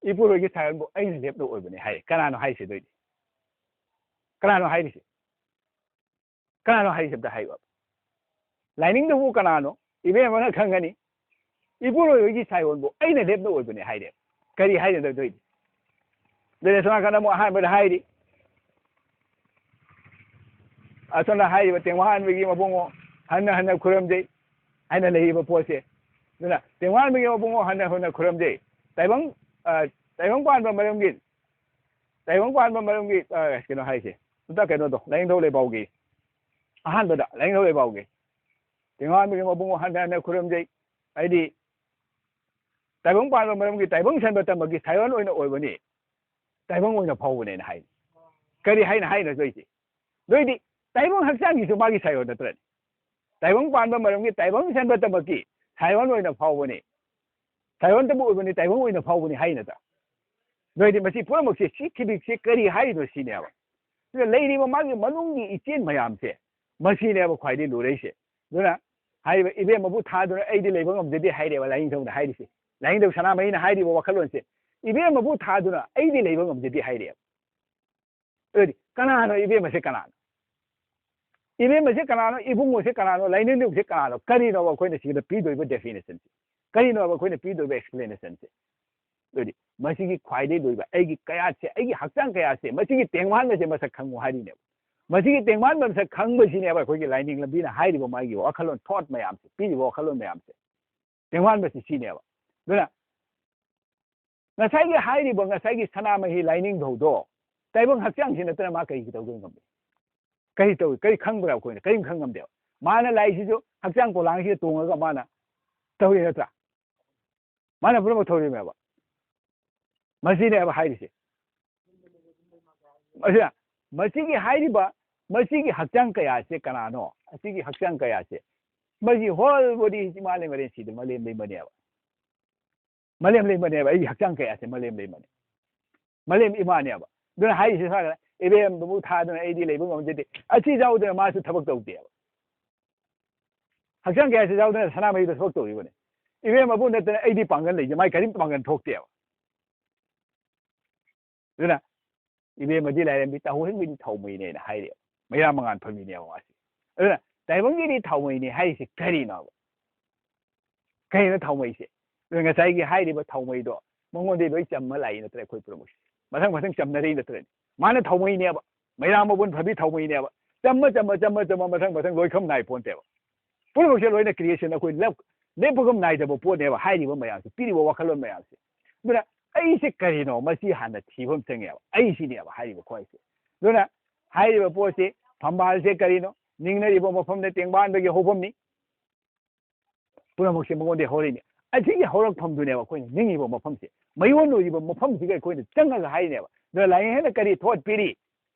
ꯏꯄꯨꯔꯣꯏꯒꯤ ꯁꯥꯏꯌꯣꯟꯕꯨ ꯑꯩꯅ ꯂꯦꯞꯅ ꯑꯣꯏꯕꯅꯦ ꯍꯥꯏꯔꯦ ꯀꯅꯥꯅꯣ ꯍꯥꯏꯔꯤꯁꯦ ꯑꯗꯨꯏꯗꯤ ꯀꯅꯥꯅꯣ ꯍꯥꯏꯔꯤꯁꯦ ꯀꯅꯥꯅꯣ ꯍꯥꯏꯔꯤꯁꯦ ꯑꯝꯇ ꯍꯥꯏꯕ ꯂꯥꯏꯅꯤꯡꯊꯧꯕꯨ ꯀꯅꯥꯅꯣ ꯏꯕꯦꯝꯃꯅ ꯈꯪꯒꯅꯤ ꯏꯄꯨꯔꯣꯏꯕꯒꯤ ꯁꯥꯏꯌꯣꯟꯕꯨ ꯑꯩꯅ ꯂꯦꯞꯅ ꯑꯣꯏꯕꯅꯦ ꯍꯥꯏꯔꯦ ꯀꯔꯤ ꯍꯥꯏꯔꯤꯅꯣ ꯑꯗꯨꯏꯗꯤ ꯑꯗꯨꯗꯤ ꯁꯣꯝꯅꯥꯀꯟꯗ ꯑꯃꯨꯛ ꯑꯍꯥꯟꯕꯗ ꯍꯥꯏꯔꯤ ꯑꯁꯣꯝꯗ ꯍꯥꯏꯔꯤꯕ ꯇꯦꯡꯋꯥꯍꯟꯕꯒꯤ ꯃꯕꯨꯡꯉꯣ ꯍꯟꯅ ꯍꯟꯅ ꯈꯨꯔꯨꯝꯖꯩ ꯍꯥꯏꯅ ꯂꯩꯔꯤꯕ ꯄꯣꯠꯁꯦ ꯑꯗꯨꯅ ꯇꯦꯡꯋꯥꯍꯟꯕꯒꯤ ꯃꯕꯨꯡꯉꯣ ꯍꯟꯅ ꯍꯟꯅ ꯈꯨꯔꯨꯝꯖꯩ ꯇꯥꯏꯕꯪ ꯄꯥꯟꯕ ꯃꯔꯝꯒꯤ ꯀꯩꯅꯣ ꯍꯥꯏꯁꯦ ꯑꯝꯇ ꯀꯩꯅꯣꯗꯣ ꯂꯥꯏꯅꯤꯡꯊꯧ ꯂꯩꯕꯥꯎꯒꯤ ꯑꯍꯥꯟꯕꯗ ꯂꯥꯏꯅꯤꯡꯊꯧ ꯂꯩꯕꯥꯎꯒꯤ ꯇꯦꯡꯋꯥꯍꯟꯕꯒꯤ ꯃꯕꯨꯡꯉꯣ ꯍꯟꯅ ꯍꯟꯅ ꯈꯨꯔꯨꯝꯖꯩ ꯍꯥꯏꯗꯤ ꯇꯥꯏꯕꯪ ꯄꯥꯟꯕ ꯃꯔꯝꯒꯤ ꯇꯥꯏꯕꯪ ꯁꯟꯕ ꯇꯝꯕꯒꯤ ꯁꯥꯏꯌꯣꯟ ꯑꯣꯏꯅ ꯑꯣꯏꯕꯅꯤ ꯇꯥꯏꯕꯪ ꯑꯣꯏꯅ ꯐꯥꯎꯕꯅꯦꯅ ꯍꯥꯏ ꯀꯔꯤ ꯍꯥꯏꯅꯣ ꯅꯣꯏꯁꯦ ꯅꯣꯏꯗꯤ ꯇꯥꯏꯕꯪ ꯍꯛꯆꯥꯡꯒꯤꯁꯨ ꯃꯥꯒꯤ ꯁꯥꯏꯌꯣꯟ ꯅꯠꯇ꯭ꯔꯅꯤ ꯇꯥꯏꯕꯪ ꯄꯥꯟꯕ ꯃꯔꯝꯒꯤ ꯇꯥꯏꯕꯪ ꯁꯟꯕ ꯇꯝꯕꯒꯤ ꯁꯥꯏꯌꯣꯟ ꯑꯣꯏꯅ ꯐꯥꯎꯕꯅꯤ ꯁꯥꯏꯌꯣꯟꯇꯕꯨ ꯑꯣꯏꯕꯅꯤ ꯇꯥꯏꯕꯪ ꯑꯣꯏꯅ ꯐꯥꯎꯕꯅꯤ ꯍꯥꯏ ꯅꯠꯇ꯭ꯔꯥ ꯅꯣꯏꯗꯤ ꯃꯁꯤ ꯄꯨꯝꯅꯃꯛꯁꯦ ꯁꯤ ꯀꯔꯤ ꯍꯥꯏꯔꯤꯅꯣ ꯁꯤꯅꯦꯕ ꯑꯗꯨꯅ ꯂꯩꯔꯤꯕ ꯃꯥꯒꯤ ꯃꯅꯨꯡꯒꯤ ꯏꯆꯦꯟ ꯃꯌꯥꯝꯁꯦ ꯃꯁꯤꯅꯦꯕ ꯈ꯭ꯋꯥꯏꯗꯒꯤ ꯂꯨꯔꯛꯏꯁꯦ ꯑꯗꯨꯅ ꯍꯥꯏꯔꯤꯕ ꯏꯕꯦꯝꯃꯕꯨ ꯊꯥꯗꯨꯅ ꯑꯩꯗꯤ ꯂꯩꯕ ꯉꯝꯖꯗꯦ ꯍꯥꯏꯔꯦꯕ ꯂꯥꯏꯅꯤꯡꯊꯧꯅ ꯍꯥꯏꯔꯤꯁꯦ ꯂꯥꯏꯅꯤꯡꯊꯧ ꯁꯅꯥꯃꯍꯤꯅ ꯍꯥꯏꯔꯤꯕ ꯋꯥꯈꯜꯂꯣꯟꯁꯦ ꯏꯕꯦꯝꯃꯕꯨ ꯊꯥꯗꯨꯅ ꯑꯩꯗꯤ ꯂꯩꯕ ꯉꯝꯖꯗꯦ ꯍꯥꯏꯔꯦꯕ ꯑꯗꯨꯗꯤ ꯀꯅꯥꯅꯣ ꯏꯕꯦꯝꯃꯁꯦ ꯀꯅꯥꯅꯣ ꯏꯕꯦꯝꯃꯁꯦ ꯀꯅꯥꯅꯣ ꯏꯕꯨꯡꯉꯣꯁꯦ ꯀꯅꯥꯅꯣ ꯂꯥꯏꯅꯤꯡꯊꯧꯁꯦ ꯀꯅꯥꯅꯣ ꯀꯔꯤꯅꯣꯕ ꯑꯩꯈꯣꯏꯅ ꯁꯤꯗ ꯄꯤꯗꯣꯏꯕ ꯗꯦꯐꯤꯅꯦꯁꯟꯁꯦ ꯀꯔꯤꯅꯣꯕ ꯑꯩꯈꯣꯏꯅ ꯄꯤꯗꯣꯏꯕ ꯑꯦꯛꯁꯄ꯭ꯂꯦꯅꯦꯁꯟꯁꯦ ꯑꯗꯨꯗꯤ ꯃꯁꯤꯒꯤ ꯈ꯭ꯋꯥꯏꯗꯒꯤ ꯂꯣꯏꯕ ꯑꯩꯒꯤ ꯀꯌꯥꯠꯁꯦ ꯑꯩꯒꯤ ꯍꯛꯆꯥꯡ ꯀꯌꯥꯠꯁꯦ ꯃꯁꯤꯒꯤ ꯇꯦꯡꯋꯥꯟꯕꯁꯦ ꯃꯁꯛ ꯈꯪꯉꯨ ꯍꯥꯏꯔꯤꯅꯦꯕ ꯃꯁꯤꯒꯤ ꯇꯦꯡꯋꯥꯟꯕ ꯃꯁꯛ ꯈꯪꯕꯁꯤꯅꯦꯕ ꯑꯩꯈꯣꯏꯒꯤ ꯂꯥꯏꯅꯤꯡ ꯂꯝꯕꯤꯅ ꯍꯥꯏꯔꯤꯕ ꯃꯥꯒꯤ ꯋꯥꯈꯜꯂꯣꯟ ꯊꯣꯠ ꯃꯌꯥꯝꯁꯦ ꯄꯤꯔꯤꯕ ꯋꯥꯈꯜꯂꯣꯟ ꯃꯌꯥꯝꯁꯦ ꯇꯦꯡꯋꯥꯟꯕꯁꯤ ꯁꯤꯅꯦꯕ ꯑꯗꯨꯅ ꯉꯁꯥꯏꯒꯤ ꯁꯅꯥꯃꯍꯤ ꯂꯥꯏꯅꯤꯡꯊꯧꯗꯣ ꯇꯥꯏꯕꯪ ꯍꯛꯆꯥꯡꯁꯤ ꯅꯠꯇꯅ ꯃꯥ ꯀꯔꯤ ꯇꯧꯗꯣꯏ ꯉꯝꯃꯤ ꯀꯔꯤ ꯇꯧꯏ ꯀꯔꯤ ꯈꯪꯕ꯭ꯔꯥ ꯑꯩꯈꯣꯏꯅ ꯀꯔꯤꯝ ꯈꯪ ꯉꯝꯗꯦꯕ ꯃꯥꯅ ꯂꯥꯛꯏꯁꯤꯁꯨ ꯍꯛꯆꯥꯡ ꯄꯣꯂꯥꯡꯁꯤꯗ ꯇꯣꯡꯉꯒ ꯃꯥꯅ ꯇꯧꯔꯤ ꯅꯠꯇ꯭ꯔꯥ ꯃꯥꯅ ꯄꯨꯝꯅꯃꯛ ꯊꯧꯔꯤꯃꯦꯕ ꯃꯁꯤꯅꯦꯕ ꯍꯥꯏꯔꯤꯁꯦ ꯑꯗꯨꯅ ꯃꯁꯤꯒꯤ ꯍꯥꯏꯔꯤꯕ ꯃꯁꯤꯒꯤ ꯍꯛꯆꯥꯡ ꯀꯌꯥꯁꯦ ꯀꯅꯥꯅꯣ ꯑꯁꯤꯒꯤ ꯍꯛꯆꯥꯡ ꯀꯌꯥꯁꯦ ꯃꯁꯤ ꯍꯣꯜ ꯕꯣꯗꯤ ꯃꯥꯂꯦꯝ ꯁꯤꯗ ꯃꯥꯂꯦꯝ ꯂꯩꯕꯅꯦꯕ ꯑꯩꯒꯤ ꯍꯛꯆꯥꯡ ꯀꯌꯥꯁꯦ ꯃꯥꯂꯦꯝ ꯂꯩꯕꯅꯦ ꯃꯥꯂꯦꯝ ꯏꯃꯥꯅꯦꯕ ꯑꯗꯨꯅ ꯍꯥꯏꯔꯤꯁꯦ ꯁꯨꯃꯥꯏꯅ ꯏꯕꯦꯝꯕꯕꯨ ꯊꯥꯗꯨꯅ ꯑꯩꯗꯤ ꯂꯩꯕ ꯉꯝꯖꯗꯦ ꯑꯁꯤ ꯌꯥꯎꯗꯅ ꯃꯥꯁꯨ ꯊꯕꯛ ꯇꯧꯗꯦꯕ ꯍꯛꯆꯥꯡ ꯀꯌꯥꯁꯤ ꯌꯥꯎꯗꯅ ꯁꯅꯥꯃꯍꯤꯗ ꯊꯕꯛ ꯇꯧꯔꯤꯕꯅꯦ ꯏꯕꯦꯝꯃꯕꯨ ꯅꯠꯇꯅ ꯑꯩꯗꯤ ꯄꯥꯡꯒꯜ ꯂꯩꯖꯦ ꯃꯥꯏ ꯀꯔꯤꯝ ꯄꯥꯡꯒꯜ ꯊꯣꯛꯇꯦꯕ ꯑꯗꯨꯅ ꯏꯕꯦꯝꯃꯗꯤ ꯂꯥꯏꯔꯦꯝꯕꯤ ꯇꯥꯏꯕꯪꯒꯤꯗꯤ ꯊꯧꯃꯩꯅꯦꯅ ꯍꯥꯏꯔꯦꯕ ꯃꯩꯔꯥ ꯃꯉꯥꯟ ꯐꯝꯃꯤꯅꯦꯕ ꯃꯥꯁꯤ ꯑꯗꯨꯅ ꯇꯥꯏꯕꯪꯒꯤꯗꯤ ꯊꯧꯃꯩꯅꯦ ꯍꯥꯏꯔꯤꯁꯦ ꯀꯔꯤꯅꯣꯕ ꯀꯔꯤꯅꯣ ꯊꯧꯃꯩꯁꯦ ꯑꯗꯨꯅ ꯉꯁꯥꯏꯒꯤ ꯍꯥꯏꯔꯤꯕ ꯊꯧꯃꯩꯗꯣ ꯃꯉꯣꯟꯗꯩ ꯂꯣꯏ ꯆꯝꯃ ꯂꯥꯛꯏ ꯅꯠꯇ꯭ꯔꯦ ꯑꯩꯈꯣꯏ ꯄꯨꯝꯅꯃꯛꯁꯦ ꯃꯊꯪ ꯆꯝꯅꯔꯤ ꯅꯠꯇ꯭ꯔꯅꯤ ꯃꯥꯅ ꯊꯧꯃꯩꯅꯦꯕ ꯃꯩꯔꯥ ꯃꯕꯨꯟ ꯐꯕꯤ ꯊꯧꯃꯩꯅꯦꯕ ꯆꯝꯃ ꯃꯊꯪ ꯂꯣꯏꯈꯝ ꯅꯥꯏ ꯄꯣꯟꯇꯦꯕ ꯄꯨꯝꯅꯃꯛꯁꯦ ꯂꯣꯏꯅ ꯀ꯭ꯔꯤꯌꯦꯁꯟ ꯑꯩꯈꯣꯏ ꯂꯦꯞꯄꯒꯝ ꯅꯥꯏꯗꯕ ꯄꯣꯠꯅꯦꯕ ꯍꯥꯏꯔꯤꯕ ꯃꯌꯥꯝꯁꯦ ꯄꯤꯔꯤꯕ ꯋꯥꯈꯜꯂꯣꯟ ꯃꯌꯥꯝꯁꯦ ꯑꯗꯨꯅ ꯑꯩꯁꯦ ꯀꯔꯤꯅꯣ ꯃꯁꯤ ꯍꯥꯟꯅ ꯊꯤꯕ ꯑꯃ ꯆꯪꯉꯦꯕ ꯑꯩꯁꯤꯅꯦꯕ ꯍꯥꯏꯔꯤꯕ ꯈ꯭ꯋꯥꯏꯁꯦ ꯑꯗꯨꯅ ꯍꯥꯏꯔꯤꯕ ꯄꯣꯠꯁꯤ ꯐꯝꯕꯥꯜꯁꯦ ꯀꯔꯤꯅꯣ ꯅꯤꯡꯅꯔꯤꯕ ꯃꯐꯝꯗ ꯇꯦꯡꯕꯥꯟꯕꯒꯤ ꯍꯧꯐꯝꯅꯤ ꯄꯨꯝꯅꯃꯛꯁꯦ ꯃꯉꯣꯟꯗꯩ ꯍꯧꯔꯤꯅꯤ ꯑꯁꯤꯒꯤ ꯍꯧꯔꯛꯐꯝꯗꯨꯅꯦꯕ ꯑꯩꯈꯣꯏꯅ ꯅꯤꯡꯉꯤꯕ ꯃꯐꯝꯁꯦ ꯃꯌꯣꯟ ꯑꯣꯏꯔꯤꯕ ꯃꯐꯝꯁꯤꯒ ꯑꯩꯈꯣꯏꯅ ꯆꯪꯉꯒ ꯍꯥꯏꯔꯤꯅꯦꯕ ꯑꯗꯨꯅ ꯂꯥꯏꯌꯦꯡꯅ ꯀꯔꯤ ꯊꯣꯠ ꯄꯤꯔꯤ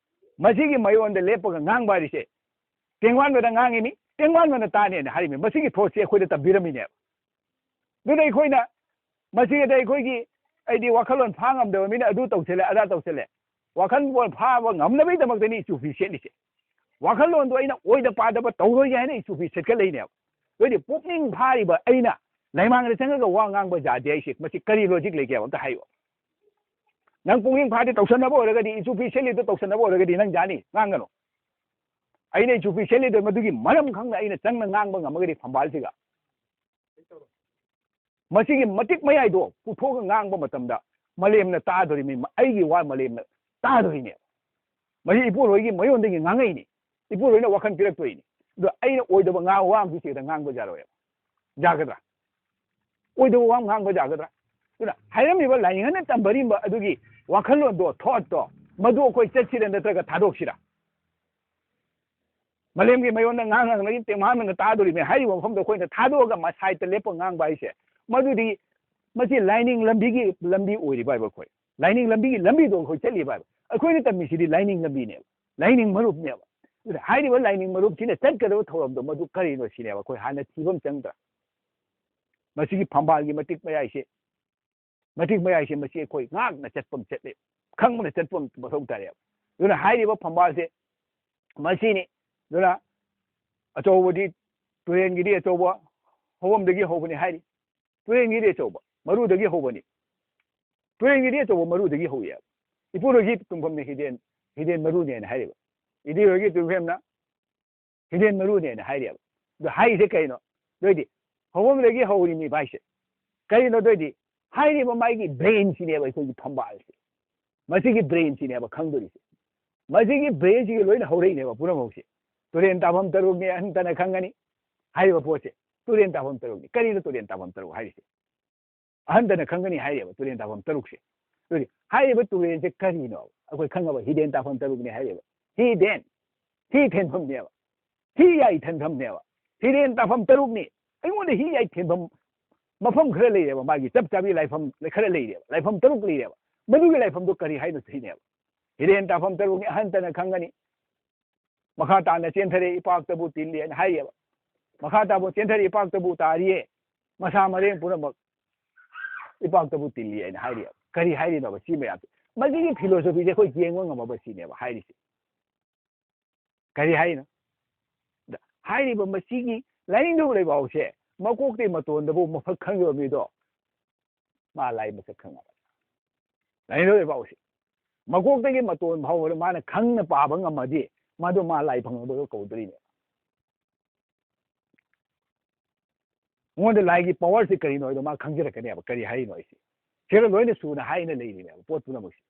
ꯃꯁꯤꯒꯤ ꯃꯌꯣꯟꯗ ꯂꯦꯞꯄꯒ ꯉꯥꯡꯕ ꯍꯥꯏꯔꯤꯁꯦ ꯇꯦꯡꯋꯥꯟꯕꯗ ꯉꯥꯡꯉꯤꯅꯤ ꯇꯦꯡꯋꯥꯟꯕꯅ ꯇꯥꯅꯦꯅ ꯍꯥꯏꯔꯤꯃꯤ ꯃꯁꯤꯒꯤ ꯊꯣꯠꯁꯦ ꯑꯩꯈꯣꯏꯗ ꯇꯝꯕꯤꯔꯝꯃꯤꯅꯦꯕ ꯑꯗꯨꯅ ꯑꯩꯈꯣꯏꯅ ꯃꯁꯤꯗ ꯑꯩꯈꯣꯏꯒꯤ ꯑꯩꯗꯤ ꯋꯥꯈꯜꯂꯣꯟ ꯐꯥ ꯉꯝꯗꯕ ꯃꯤꯅ ꯑꯗꯨ ꯇꯧꯁꯤꯜꯂꯦ ꯑꯗꯥ ꯇꯧꯁꯤꯜꯂꯦ ꯋꯥꯈꯜꯂꯣꯟ ꯐꯥꯕ ꯉꯝꯅꯕꯒꯤꯗꯃꯛꯇꯅꯤ ꯆꯨꯐꯤ ꯁꯦꯠꯂꯤꯁꯦ ꯋꯥꯈꯜꯂꯣꯟꯗꯣ ꯑꯩꯅ ꯑꯣꯏꯗ ꯄꯥꯗꯕ ꯇꯧꯔꯣꯏꯒꯦ ꯍꯥꯏꯅ ꯆꯨꯐꯤ ꯁꯦꯠꯀꯠꯂꯛꯏꯅꯦꯕ ꯑꯗꯨꯗꯤ ꯄꯨꯛꯅꯤꯡ ꯐꯥꯔꯤꯕ ꯑꯩꯅ ꯂꯩꯃꯥꯡꯗ ꯆꯪꯉꯒ ꯋꯥ ꯉꯥꯡꯕ ꯌꯥꯗꯦ ꯍꯥꯏꯁꯦ ꯃꯁꯤ ꯀꯔꯤ ꯂꯣꯖꯤꯛ ꯂꯩꯒꯦ ꯑꯝꯇ ꯍꯥꯏꯌꯣ ꯅꯪ ꯄꯨꯛꯅꯤꯡ ꯐꯥꯗꯤ ꯇꯧꯁꯟꯅꯕ ꯑꯣꯏꯔꯒꯗꯤ ꯏꯆꯨꯄꯤ ꯁꯦꯠꯂꯤꯗꯣ ꯇꯧꯁꯟꯅꯕ ꯑꯣꯏꯔꯒꯗꯤ ꯅꯪ ꯌꯥꯅꯤ ꯉꯥꯡꯒꯅꯨ ꯑꯩꯅ ꯏꯆꯨꯄꯤ ꯁꯦꯠꯂꯤꯗꯣ ꯃꯗꯨꯒꯤ ꯃꯔꯝ ꯈꯪꯅ ꯑꯩꯅ ꯆꯪꯅ ꯉꯥꯡꯕ ꯉꯝꯃꯒꯗꯤ ꯐꯝꯕꯥꯜꯁꯤꯒ ꯃꯁꯤꯒꯤ ꯃꯇꯤꯛ ꯃꯌꯥꯏꯗꯣ ꯄꯨꯊꯣꯛꯑꯒ ꯉꯥꯡꯕ ꯃꯇꯝꯗ ꯃꯥꯂꯦꯝꯅ ꯇꯥꯗꯣꯔꯤꯅꯤ ꯑꯩꯒꯤ ꯋꯥ ꯃꯥꯂꯦꯝꯅ ꯇꯥꯗꯣꯔꯤꯅꯦ ꯃꯁꯤ ꯏꯄꯨꯔꯣꯏꯒꯤ ꯃꯌꯣꯟꯗꯒꯤ ꯉꯥꯡꯉꯛꯏꯅꯤ ꯏꯄꯨꯔꯣꯏꯅ ꯋꯥꯈꯜ ꯄꯤꯔꯛꯇꯣꯏꯅꯤ ꯑꯗꯣ ꯑꯩꯅ ꯑꯣꯏꯗꯕ ꯋꯥ ꯑꯃꯁꯨ ꯆꯦꯗ ꯉꯥꯡꯕ ꯌꯥꯔꯣꯏꯕ ꯌꯥꯒꯗ꯭ꯔꯥ ꯑꯣꯏꯗꯕ ꯋꯥ ꯉꯥꯡꯕ ꯌꯥꯒꯗ꯭ꯔꯥ ꯑꯗꯨꯅ ꯍꯥꯏꯔꯝꯃꯤꯕ ꯂꯥꯏꯅꯤꯡꯉꯅ ꯇꯝꯕꯔꯤꯕ ꯑꯗꯨꯒꯤ ꯋꯥꯈꯜꯂꯣꯟꯗꯣ ꯊꯣꯠꯇꯣ ꯃꯗꯨ ꯑꯩꯈꯣꯏ ꯆꯠꯁꯤꯔ ꯅꯠꯇ꯭ꯔꯒ ꯊꯥꯗꯣꯛꯁꯤꯔꯥ ꯃꯥꯂꯦꯝꯒꯤ ꯃꯌꯣꯟꯗ ꯉꯥꯡꯉꯒ ꯇꯦꯡꯃꯥꯟꯅ ꯇꯥꯗꯣꯔꯤꯕꯅꯤ ꯍꯥꯏꯔꯤꯕ ꯃꯐꯝꯗꯣ ꯑꯩꯈꯣꯏꯅ ꯊꯥꯗꯣꯛꯑꯒ ꯁꯥꯏꯠꯇ ꯂꯦꯞꯄ ꯉꯥꯡꯕ ꯍꯥꯏꯁꯦ ꯃꯗꯨꯗꯤ ꯃꯁꯤ ꯂꯥꯏꯅꯤꯡ ꯂꯝꯕꯤꯒꯤ ꯂꯝꯕꯤ ꯑꯣꯏꯔꯤꯕ ꯍꯥꯏꯕ ꯑꯩꯈꯣꯏ ꯂꯥꯏꯅꯤꯡ ꯂꯝꯕꯤꯒꯤ ꯂꯝꯕꯤꯗꯣ ꯑꯩꯈꯣꯏ ꯆꯠꯂꯤꯕ ꯍꯥꯏꯕ ꯑꯩꯈꯣꯏꯅ ꯇꯝꯃꯤꯁꯤꯗꯤ ꯂꯥꯏꯅꯤꯡ ꯂꯝꯕꯤꯅꯦꯕ ꯂꯥꯏꯅꯤꯡ ꯃꯔꯨꯞꯅꯦꯕ ꯑꯗꯨꯅ ꯍꯥꯏꯔꯤꯕ ꯂꯥꯏꯅꯤꯡ ꯃꯔꯨꯞꯁꯤꯅ ꯆꯠꯀꯗꯕ ꯊꯧꯔꯝꯗꯣ ꯃꯗꯨ ꯀꯔꯤꯅꯣ ꯁꯤꯅꯦꯕ ꯑꯩꯈꯣꯏ ꯍꯥꯟꯅ ꯊꯤꯕ ꯆꯪꯗ꯭ꯔꯥ ꯃꯁꯤꯒꯤ ꯐꯝꯕꯥꯜꯒꯤ ꯃꯇꯤꯛ ꯃꯌꯥꯏꯁꯦ ꯃꯁꯤ ꯑꯩꯈꯣꯏ ꯉꯥꯛꯅ ꯆꯠꯄ ꯆꯠꯂꯦ ꯈꯪꯕꯅ ꯆꯠꯄ ꯃꯊꯧ ꯇꯥꯔꯦꯕ ꯑꯗꯨꯅ ꯍꯥꯏꯔꯤꯕ ꯐꯝꯕꯥꯜꯁꯦ ꯃꯁꯤꯅꯤ ꯑꯗꯨꯅ ꯑꯆꯧꯕꯗꯤ ꯇꯨꯔꯦꯟꯒꯤꯗꯤ ꯑꯆꯧꯕ ꯍꯧꯕꯝꯗꯒꯤ ꯍꯧꯕꯅꯤ ꯍꯥꯏꯔꯤ ꯇꯨꯔꯦꯟꯒꯤꯗꯤ ꯑꯆꯧꯕ ꯃꯔꯨꯗꯒꯤ ꯍꯧꯕꯅꯤ ꯇꯨꯔꯦꯟꯒꯤꯗꯤ ꯑꯆꯧꯕ ꯃꯔꯨꯗꯒꯤ ꯍꯧꯋꯦꯕ ꯏꯄꯨꯔꯣꯏꯒꯤ ꯇꯨꯡꯐꯝꯅ ꯍꯤꯗꯦꯟ ꯃꯔꯨꯅꯦꯅ ꯍꯥꯏꯔꯤꯕ ꯏꯗꯤꯍꯣꯏꯒꯤ ꯇꯨꯡꯐꯝꯅ ꯍꯤꯗꯦꯟ ꯃꯔꯨꯅꯦꯅ ꯍꯥꯏꯔꯤꯕ ꯑꯗꯣ ꯍꯥꯏꯔꯤꯁꯦ ꯀꯩꯅꯣ ꯑꯗꯨꯏꯗꯤ ꯍꯧꯕꯝꯗꯒꯤ ꯍꯧꯔꯤꯅꯤ ꯚꯥꯏꯁꯦ ꯀꯔꯤꯅꯣ ꯑꯗꯨꯏꯗꯤ ꯍꯥꯏꯔꯤꯕ ꯃꯥꯒꯤ ꯕ꯭ꯔꯦꯟꯁꯤꯅꯦꯕ ꯑꯩꯈꯣꯏꯒꯤ ꯐꯝꯕꯥꯜꯁꯦ ꯃꯁꯤꯒꯤ ꯕ꯭ꯔꯦꯟꯁꯤꯅꯦꯕ ꯈꯪꯗꯣꯔꯤꯁꯦ ꯃꯁꯤꯒꯤ ꯕ꯭ꯔꯦꯟꯁꯤꯒ ꯂꯣꯏꯅ ꯍꯧꯔꯛꯏꯅꯦꯕ ꯄꯨꯝꯅꯃꯛꯁꯦ ꯇꯨꯔꯦꯟ ꯇꯥꯐꯝ ꯇꯔꯨꯛꯅꯤ ꯑꯍꯟꯇꯅ ꯈꯪꯒꯅꯤ ꯍꯥꯏꯔꯤꯕ ꯄꯣꯠꯁꯦ ꯇꯨꯔꯦꯟ ꯇꯥꯐꯝ ꯇꯔꯨꯛꯅꯤ ꯀꯔꯤꯅꯣ ꯇꯨꯔꯦꯟ ꯇꯥꯐꯝ ꯇꯔꯨꯛ ꯍꯥꯏꯔꯤꯁꯦ ꯑꯍꯟꯇꯅ ꯈꯪꯒꯅꯤ ꯍꯥꯏꯔꯤꯕ ꯇꯨꯔꯦꯟ ꯇꯥꯐꯝ ꯇꯔꯨꯛꯁꯦ ꯑꯗꯨꯗꯤ ꯍꯥꯏꯔꯤꯕ ꯇꯨꯔꯦꯟꯁꯦ ꯀꯔꯤꯅꯣ ꯑꯩꯈꯣꯏ ꯈꯪꯉꯕ ꯍꯤꯗꯦꯟ ꯇꯥꯐꯝ ꯇꯔꯨꯛꯅꯤ ꯍꯥꯏꯔꯤꯕ ꯍꯤ ꯊꯦꯟꯐꯝꯅꯦꯕ ꯍꯤ ꯌꯥꯏ ꯊꯦꯟꯐꯝꯅꯦꯕ ꯍꯤꯗꯦꯟ ꯇꯥꯐꯝ ꯇꯔꯨꯛꯅꯤ ꯑꯩꯉꯣꯟꯗ ꯍꯤ ꯌꯥꯏ ꯊꯦꯟꯐꯝ ꯃꯐꯝ ꯈꯔ ꯂꯩꯔꯦꯕ ꯃꯥꯒꯤ ꯆꯞ ꯆꯥꯕꯤ ꯂꯥꯏꯐꯝ ꯈꯔ ꯂꯩꯔꯦꯕ ꯂꯥꯏꯐꯝ ꯇꯔꯨꯛ ꯂꯩꯔꯦꯕ ꯃꯗꯨꯒꯤ ꯂꯥꯏꯐꯝꯗꯣ ꯀꯔꯤ ꯍꯥꯏꯅꯣ ꯁꯤꯅꯦꯕ ꯍꯤꯗꯦꯟ ꯇꯥꯐꯝ ꯇꯔꯨꯛꯅꯤ ꯑꯍꯟꯇꯅ ꯈꯪꯒꯅꯤ ꯃꯈꯥ ꯇꯥꯅ ꯆꯦꯟꯊꯔꯦ ꯏꯄꯥꯛꯇꯕꯨ ꯇꯤꯜꯂꯦꯅ ꯍꯥꯏꯔꯤꯕ ꯃꯈꯥ ꯇꯥꯕꯨ ꯆꯦꯟꯊꯔꯦ ꯏꯄꯥꯛꯇꯕꯨ ꯇꯥꯔꯤꯌꯦ ꯃꯁꯥ ꯃꯔꯦꯡ ꯄꯨꯝꯅꯃꯛ ꯏꯄꯥꯛꯇꯕꯨ ꯇꯤꯜꯂꯤꯑꯅ ꯍꯥꯏꯔꯤꯕ ꯀꯔꯤ ꯍꯥꯏꯔꯤꯅꯣꯕ ꯁꯤ ꯃꯌꯥꯝꯁꯦ ꯃꯁꯤꯒꯤ ꯐꯤꯂꯣꯁꯣꯐꯤꯁꯦ ꯑꯩꯈꯣꯏ ꯌꯦꯡꯕ ꯉꯝꯃꯕ ꯁꯤꯅꯦꯕ ꯍꯥꯏꯔꯤꯁꯦ ꯀꯔꯤ ꯍꯥꯏꯔꯤꯅꯣ ꯍꯥꯏꯔꯤꯕ ꯃꯁꯤꯒꯤ ꯂꯥꯏꯅꯤꯡꯊꯧ ꯂꯩꯕꯥꯎꯁꯦ ꯃꯀꯣꯛꯇꯩ ꯃꯇꯣꯟꯗꯕꯨ ꯃꯁꯛ ꯈꯪꯉꯤꯕ ꯃꯤꯗꯣ ꯃꯥ ꯂꯥꯏ ꯃꯁꯛ ꯈꯪꯉꯕ ꯂꯥꯏꯅꯤꯡꯊꯧ ꯂꯩꯕꯥꯎꯁꯦ ꯃꯀꯣꯛꯇꯒꯤ ꯃꯇꯣꯟ ꯐꯥꯎꯕꯗ ꯃꯥꯅ ꯈꯪꯅ ꯄꯥꯕ ꯉꯝꯃꯗꯤ ꯃꯥꯗꯣ ꯃꯥ ꯂꯥꯏ ꯐꯪꯉꯕꯗꯣ ꯀꯧꯗꯣꯔꯤꯅꯦ ꯃꯉꯣꯟꯗ ꯂꯥꯏꯒꯤ ꯄꯋꯥꯔꯁꯤ ꯀꯔꯤꯅꯣ ꯍꯥꯏꯗꯣ ꯃꯥ ꯈꯪꯖꯔꯛꯀꯅꯦꯕ ꯀꯔꯤ ꯍꯥꯏꯔꯤꯅꯣ ꯑꯩꯁꯦ ꯁꯤꯗ ꯂꯣꯏꯅ ꯁꯨꯅ ꯍꯥꯏꯅ ꯂꯩꯔꯤꯅꯦꯕ ꯄꯣꯠ ꯄꯨꯝꯅꯃꯛꯁꯦ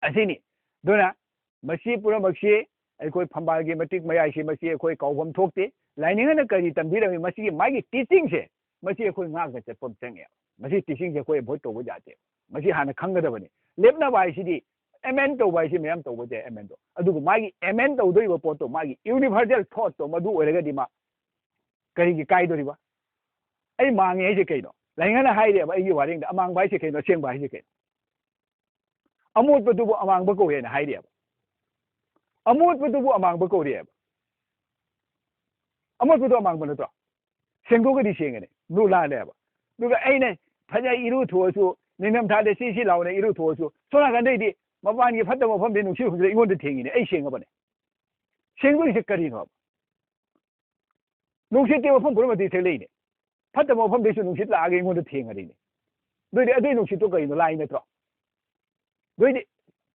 ꯑꯁꯤꯅꯤ ꯑꯗꯨꯅ ꯃꯁꯤ ꯄꯨꯝꯅꯃꯛꯁꯤ ꯑꯩꯈꯣꯏ ꯐꯝꯕꯥꯜꯒꯤ ꯃꯇꯤꯛ ꯃꯌꯥꯏꯁꯤ ꯃꯁꯤ ꯑꯩꯈꯣꯏ ꯀꯥꯎꯐꯝ ꯊꯣꯛꯇꯦ ꯂꯥꯏꯅꯤꯡꯉꯅ ꯀꯔꯤ ꯇꯝꯕꯤꯔꯝꯃꯤ ꯃꯁꯤꯒꯤ ꯃꯥꯒꯤ ꯇꯤꯆꯤꯡꯁꯦ ꯃꯁꯤ ꯑꯩꯈꯣꯏ ꯉꯥꯛꯅ ꯆꯠꯄ ꯆꯪꯉꯦꯕ ꯃꯁꯤ ꯇꯤꯆꯤꯡꯁꯦ ꯑꯩꯈꯣꯏ ꯑꯦꯚꯣꯏꯗ ꯇꯧꯕ ꯌꯥꯗꯦ ꯃꯁꯤ ꯍꯥꯟꯅ ꯈꯪꯒꯗꯕꯅꯤ ꯂꯦꯞꯅꯕ ꯍꯥꯏꯁꯤꯗꯤ ꯑꯦꯃꯦꯟ ꯇꯧꯕ ꯍꯥꯏꯁꯤ ꯃꯌꯥꯝ ꯇꯧꯕ ꯌꯥꯏ ꯑꯦꯃꯦꯟꯗꯣ ꯑꯗꯨꯕꯨ ꯃꯥꯒꯤ ꯑꯦꯃꯦꯟ ꯇꯧꯗꯣꯔꯤꯕ ꯄꯣꯠꯇꯣ ꯃꯥꯒꯤ ꯌꯨꯅꯤꯚꯔꯁꯦꯜ ꯊꯣꯠꯇꯣ ꯃꯗꯨ ꯑꯣꯏꯔꯒꯗꯤ ꯃꯥ ꯀꯔꯤꯒꯤ ꯀꯥꯏꯗꯣꯔꯤꯕ ꯑꯩ ꯃꯥꯡꯉꯦ ꯍꯥꯏꯁꯦ ꯀꯩꯅꯣ ꯂꯥꯏꯅꯤꯡꯉꯅ ꯍꯥꯏꯔꯦꯕ ꯑꯩꯒꯤ ꯋꯥꯔꯦꯡꯗ ꯑꯃꯥꯡꯕ ꯍꯥꯏꯁꯦ ꯀꯩꯅꯣ ꯑꯁꯦꯡꯕ ꯍꯥꯏꯁꯦ ꯀꯩꯅꯣ ꯑꯃꯣꯠꯄꯗꯨꯕꯨ ꯑꯃꯥꯡꯕ ꯀꯧꯋꯦꯅ ꯍꯥꯏꯔꯤꯑꯕ ꯑꯃꯣꯠꯄꯗꯨꯕꯨ ꯑꯃꯥꯡꯕ ꯀꯧꯔꯤꯑꯕ ꯑꯃꯣꯠꯄꯗꯨ ꯑꯃꯥꯡꯕ ꯅꯠꯇ꯭ꯔꯣ ꯁꯦꯡꯗꯣꯛꯑꯒꯗꯤ ꯁꯦꯡꯒꯅꯤ ꯕ꯭ꯂꯨ ꯂꯥꯜꯂꯦꯕ ꯑꯗꯨꯒ ꯑꯩꯅ ꯐꯖꯅ ꯏꯔꯨ ꯊꯣꯛꯑꯁꯨ ꯅꯤꯡꯊꯝꯊꯥꯗ ꯁꯤ ꯂꯥꯎꯅ ꯏꯔꯨ ꯊꯣꯛꯑꯁꯨ ꯁꯣꯝ ꯅꯥꯀꯟꯗꯩꯗꯤ ꯃꯄꯥꯟꯒꯤ ꯐꯠꯇꯕ ꯃꯐꯝꯗꯤ ꯅꯨꯡꯁꯤꯠ ꯍꯨꯝꯗ꯭ꯔꯦ ꯑꯩꯉꯣꯟꯗ ꯊꯦꯡꯉꯤꯅꯦ ꯑꯩ ꯁꯦꯡꯉꯕꯅꯦ ꯁꯦꯡꯗꯣꯏꯁꯦ ꯀꯔꯤꯅꯣ ꯅꯨꯡꯁꯤꯠꯇꯤ ꯃꯐꯝ ꯄꯨꯝꯅꯃꯛꯇꯤ ꯊꯦꯡꯂꯛꯏꯅꯦ ꯐꯠꯇꯕ ꯃꯐꯝꯗꯩꯁꯨ ꯅꯨꯡꯁꯤꯠ ꯂꯥꯛꯑꯒ ꯑꯩꯉꯣꯟꯗ ꯊꯦꯡꯉꯔꯤꯅꯦ ꯑꯗꯨꯏꯗꯤ ꯑꯗꯨꯏ ꯅꯨꯡꯁꯤꯠꯇꯣ ꯀꯔꯤꯅꯣ ꯂꯥꯏ ꯅꯠꯇ꯭ꯔꯣ ꯑꯗꯨꯏꯗꯤ